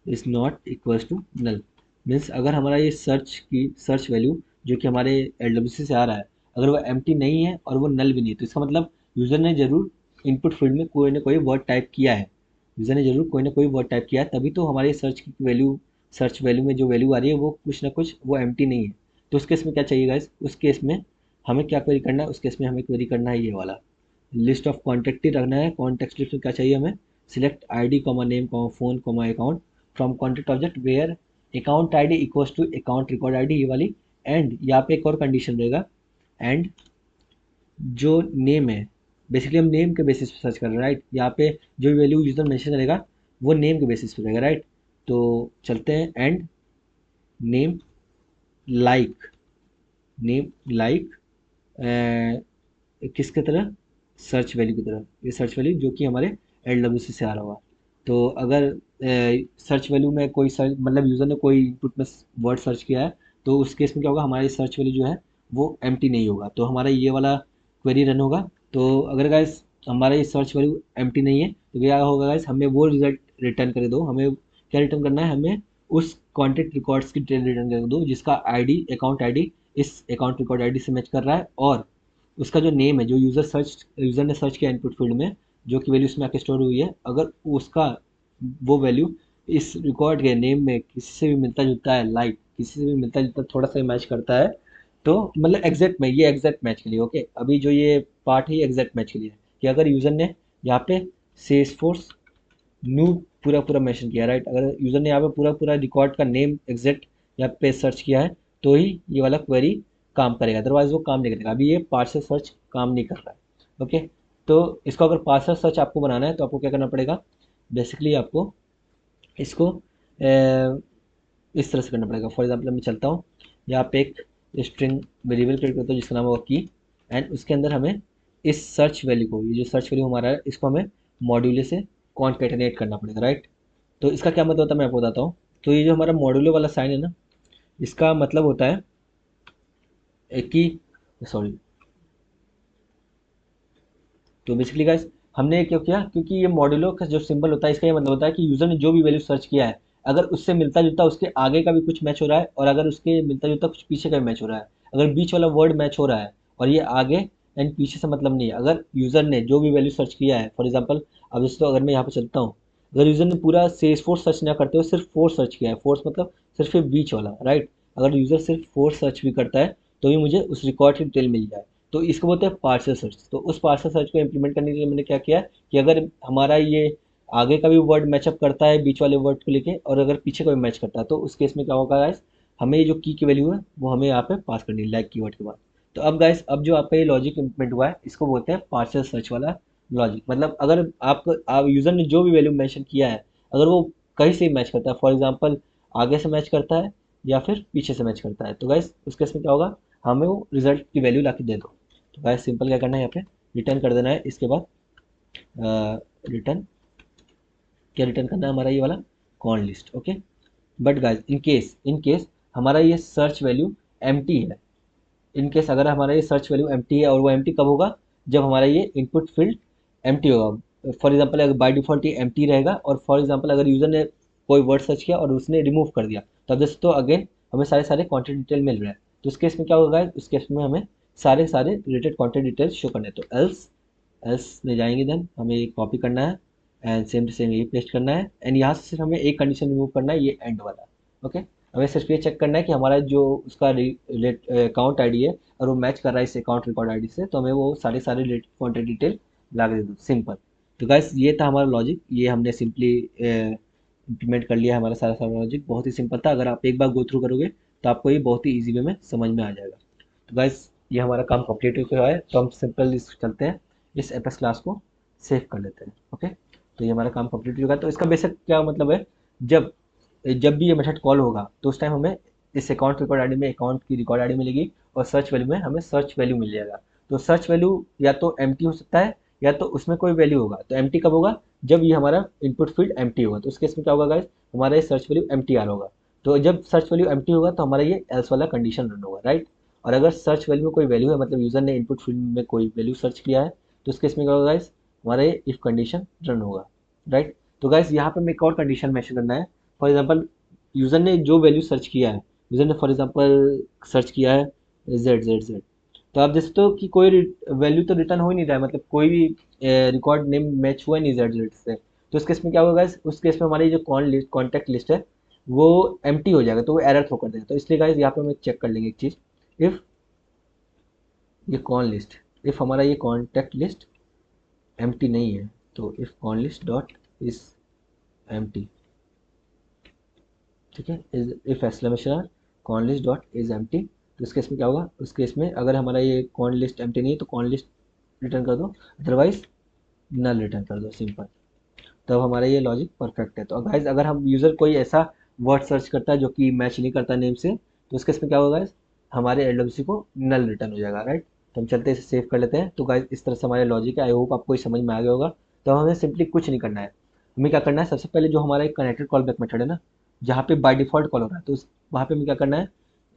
is not equals to null, means अगर हमारा ये सर्च वैल्यू जो कि हमारे एल से आ रहा है, अगर वो एम्प्टी नहीं है और वो नल भी नहीं है, तो इसका मतलब यूज़र ने ज़रूर इनपुट फील्ड में कोई ना कोई वर्ड टाइप किया है, यूज़र ने ज़रूर कोई ना कोई वर्ड टाइप किया है, तभी तो हमारे सर्च वैल्यू में जो वैल्यू आ रही है वो कुछ ना कुछ वो एम्प्टी नहीं है। तो उस केस में क्या चाहिए गाइस, उस केस में हमें क्या क्वेरी करना है, उस केस में हमें क्वेरी करना है ये वाला लिस्ट ऑफ कॉन्टेक्ट ही रखना है। कॉन्टेक्ट लिस्ट में क्या चाहिए हमें, select ID comma name comma phone comma account from contact object where account ID equals to account record ID, ये वाली। एंड यहाँ पे एक और कंडीशन रहेगा, एंड जो नेम है, बेसिकली हम नेम के बेसिस पे सर्च कर रहे हैं, राइट। यहाँ पे जो वैल्यू यूजर मेंशन करेगा वो नेम के बेसिस पे रहेगा, राइट। तो चलते हैं and name like, name like किसके तरह, सर्च वैल्यू की तरह, ये सर्च वैल्यू जो कि हमारे एल से आ रहा हुआ। तो अगर सर्च वैल्यू में कोई सर्च मतलब यूज़र ने कोई इनपुट में वर्ड सर्च किया है, तो उस केस में क्या होगा, हमारी सर्च वैल्यू जो है वो एम्प्टी नहीं होगा, तो हमारा ये वाला क्वेरी रन होगा। तो अगर गाइस हमारा ये सर्च वैल्यू एम्प्टी नहीं है, तो क्या होगा गाइस, हमें वो रिजल्ट रिटर्न कर दो। हमें क्या रिटर्न करना है, हमें उस कॉन्टेक्ट रिकॉर्ड्स की डिटेल रिटर्न कर दो जिसका आईडी अकाउंट आईडी इस अकाउंट रिकॉर्ड आईडी से मैच कर रहा है, और उसका जो नेम है जो यूज़र ने सर्च किया इनपुट फील्ड में, जो कि वैल्यू उसमें आके स्टोर हुई है, अगर उसका वो वैल्यू इस रिकॉर्ड के नेम में किसी से भी मिलता जुलता है, लाइक किसी से भी मिलता जुलता थोड़ा सा मैच करता है, तो मतलब एग्जैक्ट में ये एग्जैक्ट मैच के लिए, ओके, अभी जो ये पार्ट है ये एग्जैक्ट मैच के लिए है, कि अगर यूज़र ने यहाँ पे सेल्सफोर्स न्यू पूरा पूरा मेंशन किया, राइट, अगर यूज़र ने यहाँ पे पूरा पूरा रिकॉर्ड का नेम एग्जैक्ट यहाँ पे सर्च किया है, तो ही ये वाला क्वेरी काम करेगा, अदरवाइज वो काम नहीं करेगा। अभी ये पार्शियल सर्च काम नहीं कर रहा है। ओके, तो इसको अगर पार्शियल सर्च आपको बनाना है तो आपको क्या करना पड़ेगा, बेसिकली आपको इसको इस तरह से करना पड़ेगा। फॉर एग्जाम्पल मैं चलता हूँ, यहाँ पे एक स्ट्रिंग वेरिएबल क्रिएट करता हूँ जिसका नाम होगा की, एंड उसके अंदर हमें इस सर्च वैल्यू को, ये जो सर्च वैल्यू हमारा है, इसको हमें मॉड्यूलो से कॉन्केटेनेट करना पड़ेगा, राइट। तो इसका क्या मतलब होता है मैं आपको बताता हूँ। तो ये जो हमारा मॉड्यूलो वाला साइन है ना, इसका मतलब होता है कि, सॉरी, तो बेसिकली गाइस हमने ये क्यों किया, क्योंकि ये मॉड्यूलो का जो सिंबल होता है इसका ये मतलब होता है कि यूजर ने जो भी वैल्यू सर्च किया है, अगर उससे मिलता जुलता उसके आगे का भी कुछ मैच हो रहा है, और अगर उसके मिलता जुलता कुछ पीछे का भी मैच हो रहा है, अगर बीच वाला वर्ड मैच हो रहा है और ये आगे एंड पीछे से मतलब नहीं है, अगर यूजर ने जो भी वैल्यू सर्च किया है, फॉर एग्जाम्पल अब जैसे, तो अगर मैं यहाँ पे चलता हूँ, अगर यूजर ने पूरा सेल्स फोर्स सर्च ना करते हुए सिर्फ फोर्स सर्च किया है, फोर्स मतलब सिर्फ ये बीच वाला, राइट, अगर यूजर सिर्फ फोर्स सर्च भी करता है तो भी मुझे उस रिकॉर्ड की डिटेल मिल जाए, तो इसको बोलते हैं पार्शियल सर्च। तो उस पार्शियल सर्च को इम्प्लीमेंट करने के लिए मैंने क्या किया कि अगर हमारा ये आगे का भी वर्ड मैचअप करता है बीच वाले वर्ड को लेके, और अगर पीछे का भी मैच करता है, तो उस केस में क्या होगा गाइस, हमें ये जो की वैल्यू है वो हमें यहाँ पे पास करनी है लाइक कीवर्ड के बाद। तो अब गाइस, अब जो आपका ये लॉजिक इम्प्लीमेंट हुआ है इसको बोलते हैं पार्शियल सर्च वाला लॉजिक। मतलब अगर आप यूजर ने जो भी वैल्यू मेंशन किया है, अगर वो कहीं से मैच करता है, फॉर एग्जाम्पल आगे से मैच करता है या फिर पीछे से मैच करता है, तो गाइस उस केस में क्या होगा, हमें वो रिजल्ट की वैल्यू ला के दे दो। तो गाइस सिंपल क्या करना है, यहाँ पे रिटर्न कर देना है। इसके बाद रिटर्न, क्या रिटर्न करना है, हमारा ये वाला corn list. Okay, but guys in case हमारा ये सर्च वैल्यू एम्प्टी है, इन केस अगर हमारा ये सर्च वैल्यू एम्प्टी है, और वो एम्प्टी कब होगा, जब हमारा ये इनपुट फील्ड एम्प्टी होगा। फॉर एग्जांपल अगर बाय डिफॉल्ट ये एम्प्टी रहेगा, और फॉर एग्जांपल अगर यूजर ने कोई वर्ड सर्च किया और उसने रिमूव कर दिया, तब जैसे तो अगेन हमें सारे सारे कॉन्टेंट डिटेल मिल रहे हैं। तो उस केस में क्या होगा, उस केस में हमें सारे सारे रिलेटेड कॉन्टेंट डिटेल्स शो करने हैं। तो एल्स एल्स में जाएंगे, देन हमें ये कॉपी करना है एंड सेम टू सेम यही पेस्ट करना है, एंड यहाँ से सिर्फ हमें एक कंडीशन रिमूव करना है, ये एंड वाला। ओके, हमें सिर्फ ये चेक करना है कि हमारा जो उसका अकाउंट आईडी है और वो मैच कर रहा है इस अकाउंट रिकॉर्ड आईडी से, तो हमें वो सारे सारे रिलेटेड कॉन्टेंट डिटेल ला के दे दो, सिंपल। तो गाइस ये था हमारा लॉजिक, ये हमने सिंपली इम्प्लीमेंट कर लिया है। हमारा सारा सारा लॉजिक बहुत ही सिंपल था, अगर आप एक बार गो थ्रू करोगे तो आपको ये बहुत ही ईजी वे में समझ में आ जाएगा। तो गाइस ये हमारा काम कंप्लीट हो गया है, तो हम सिंपल इस चलते हैं, इस एपेक्स क्लास को सेव कर लेते हैं। ओके, तो ये हमारा काम कंप्लीट हो चुका है। तो इसका बेसिक क्या मतलब है, जब जब भी ये मेथड कॉल होगा तो उस टाइम हमें इस अकाउंट रिकॉर्ड आईडी में अकाउंट की रिकॉर्ड आईडी मिलेगी, और सर्च वैल्यू में हमें सर्च वैल्यू मिल जाएगा। तो सर्च वैल्यू या तो एम्प्टी हो सकता है, या तो उसमें कोई वैल्यू होगा। तो एम्प्टी कब होगा, जब ये हमारा इनपुट फील्ड एम्प्टी होगा। तो उस केस में क्या होगा गाइस, हमारा ये सर्च वैल्यू एम्प्टी आर होगा। तो जब सर्च वैल्यू एम्प्टी होगा तो हमारा ये एल्स वाला कंडीशन रन होगा, राइट। और अगर सर्च वैल्यू में कोई वैल्यू है, मतलब यूजर ने इनपुट फील्ड में कोई वैल्यू सर्च किया है, तो उस केस में क्या होगा गाइस, हमारा ये इफ कंडीशन रन होगा, राइट। तो गाइस यहाँ पे हमें एक और कंडीशन मेंशन करना है। फॉर एग्जांपल यूज़र ने जो वैल्यू सर्च किया है, यूज़र ने फॉर एग्जांपल सर्च किया है जेड जेड जेड, तो आप देखते हो कि कोई वैल्यू तो रिटर्न हो ही नहीं रहा है, मतलब कोई भी रिकॉर्ड नेम मैच हुआ ही नहीं जेड जेड से। तो उस केस में क्या होगा, उस केस में हमारी जो कॉन्टैक्ट लिस्ट है वो एम्प्टी हो जाएगा, तो वो एरर थ्रो कर देगा। तो इसलिए गाइस यहाँ पे हम चेक कर लेंगे एक चीज़, इफ़ ये कॉन लिस्ट, इफ़ हमारा ये कॉन्टैक्ट लिस्ट एम्प्टी नहीं है, तो if con list dot is empty, ठीक है, is if exclamation con list dot is empty. तो इस केस में क्या होगा, उस केस में अगर हमारा ये कॉन लिस्ट एम्प्टी नहीं है तो कॉन लिस्ट रिटर्न कर दो, अदरवाइज नल रिटर्न कर दो, सिंपल। तब हमारा ये लॉजिक परफेक्ट है। तो गाइज अगर हम यूज़र कोई ऐसा वर्ड सर्च करता है जो कि मैच नहीं करता नेम से, तो इस केस में क्या होगा गाइज, हमारे एल को नल रिटर्न हो जाएगा, राइट। तो हम चलते इसे सेव कर लेते हैं। तो गाइज इस तरह से हमारे लॉजिक है, आई होप आपको ये समझ में आ गया होगा। तो हमें सिंपली कुछ नहीं करना है, हमें क्या करना है, सबसे पहले जो हमारा एक कनेक्टेड कॉल बैक मेथड है ना, जहाँ पे बाय डिफ़ॉल्ट कॉल हो रहा है, तो वहाँ पे हमें क्या करना है,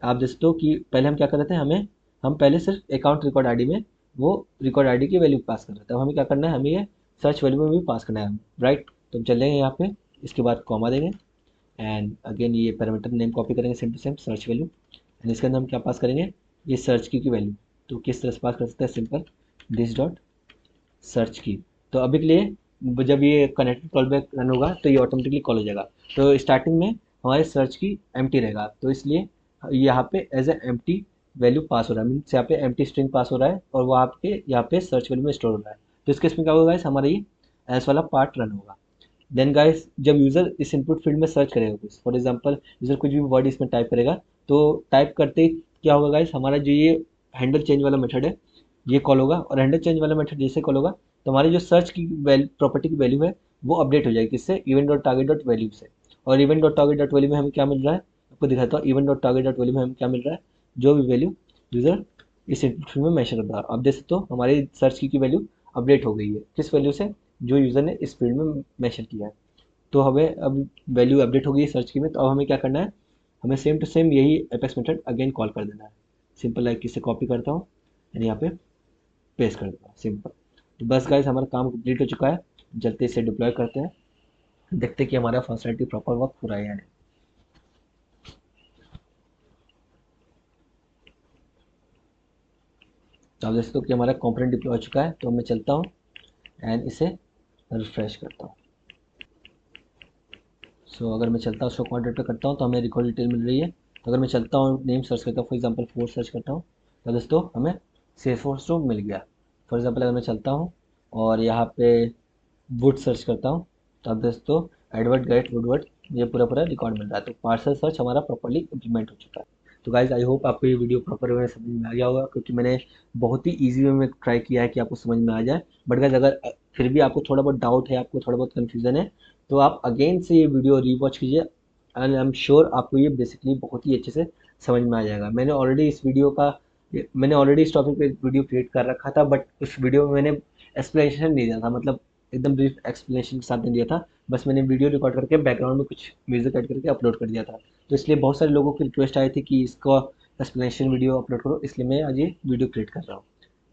आप देखते हो कि पहले हम क्या कर रहे थे, हम पहले सिर्फ अकाउंट रिकॉर्ड आईडी में वो रिकॉर्ड आईडी की वैल्यू पास कर रहे थे। अब हमें क्या करना है, हमें ये सर्च वैल्यू में भी पास करना है, राइट। तो हम चलेंगे यहाँ पे, इसके बाद कॉमा देंगे, एंड अगेन ये पैरामीटर नेम कॉपी करेंगे same to same search value, and इसके अंदर हम क्या पास करेंगे, ये सर्च की वैल्यू। तो किस तरह से पास कर सकते हैं, सिंपल दिस डॉट सर्च की। तो अभी के लिए जब ये कनेक्टेड कॉल बैक रन होगा तो ये ऑटोमेटिकली कॉल हो जाएगा। तो स्टार्टिंग में हमारे सर्च की एम्प्टी रहेगा, तो इसलिए यहाँ पे as a empty value pass हो रहा है, मीन्स यहाँ पे एम्प्टी स्ट्रिंग पास हो रहा है, और वो आपके यहाँ पे सर्च वैल्यू में स्टोर हो रहा है। तो इस केस में क्या होगा गाइस, हमारा ये एस वाला पार्ट रन होगा। देन गाइस जब यूज़र इस इनपुट फील्ड में सर्च करेगा कुछ, फॉर एग्जांपल यूज़र कुछ भी वर्ड इसमें टाइप करेगा, तो टाइप करते ही क्या होगा गाइस, हमारा जो ये हैंडल चेंज वाला मेथड है ये कॉल होगा, और हैंडल चेंज वाला मेथड जैसे कॉल होगा तो हमारी जो सर्च की प्रॉपर्टी की वैल्यू है वो अपडेट हो जाएगी, किससे, event dot target dot value से। और event dot target dot value में हमें क्या मिल रहा है, आपको दिखाता हूँ। Event dot target dot value में हमें क्या मिल रहा है, जो भी वैल्यू यूजर इस इंस्टीट्यूट में मेंशन करता है। आप देख सकते हो हमारी सर्च की वैल्यू अपडेट हो गई है, किस वैल्यू से, जो यूजर ने इस फील्ड में मेंशन किया है। तो हमें अब वैल्यू अपडेट हो गई है सर्च की में, तो अब हमें क्या करना है, हमें सेम टू सेम यही एपेक्स मेथड अगेन कॉल कर देना है। सिंपल लाइक इसे कॉपी करता हूँ एंड यहाँ पे पेस्ट कर देता हूँ, सिंपल। तो बस गाइस हमारा काम कंप्लीट हो चुका है, जल्दी इसे डिप्लॉय करते हैं, देखते हैं कि हमारा फंक्शनलिटी प्रॉपर वर्क हो रहा है या नहीं। तो आप देख सकते हो कि हमारा कंपोनेंट डिप्लॉय हो चुका है, तो मैं चलता हूँ एंड इसे रिफ्रेश करता हूँ। सो अगर मैं चलता हूँ उसको कॉन्टेक्ट पे करता हूँ तो हमें रिकॉर्ड डिटेल मिल रही है। तो अगर मैं चलता हूँ नेम सर्च करता हूँ, फॉर एग्जांपल फोर्स सर्च करता हूँ, तो दोस्तों हमें सेल्सफोर्स टू मिल गया। फॉर एग्जांपल अगर मैं चलता हूँ और यहाँ पे वुड सर्च करता हूँ, तो अब दोस्तों एडवर्ड गेट वुडवर्ड ये पूरा पूरा रिकॉर्ड मिल रहा है। तो पार्सल सर्च हमारा प्रॉपर्ली इम्प्लीमेंट हो चुका है। तो गाइज आई होप आपको ये वीडियो प्रॉपर वे में समझ में आ गया होगा, क्योंकि मैंने बहुत ही ईजी वे में ट्राई किया है कि आपको समझ में आ जाए। बट गाइज अगर फिर भी आपको थोड़ा बहुत डाउट है, आपको थोड़ा बहुत कन्फ्यूजन है, तो आप अगेन से ये वीडियो रीवॉच कीजिए एंड आई एम श्योर आपको ये बेसिकली बहुत ही अच्छे से समझ में आ जाएगा। मैंने ऑलरेडी इस टॉपिक पे वीडियो क्रिएट कर रखा था, बट उस वीडियो में मैंने एक्सप्लेनेशन नहीं दिया था, मतलब एकदम ब्रीफ एक्सप्लेनेशन के साथ नहीं दिया था। बस मैंने वीडियो रिकॉर्ड करके बैकग्राउंड में कुछ म्यूजिक ऐड करके अपलोड कर दिया था। तो इसलिए बहुत सारे लोगों की रिक्वेस्ट आई थी कि इसका एक्सप्लेनेशन वीडियो अपलोड करो, इसलिए मैं आज ये वीडियो क्रिएट कर रहा हूँ।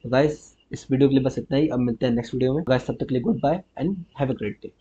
तो गाइस इस वीडियो के लिए बस इतना ही, अब मिलते हैं नेक्स्ट वीडियो में। गाइस तब तक के लिए goodbye and have a great day.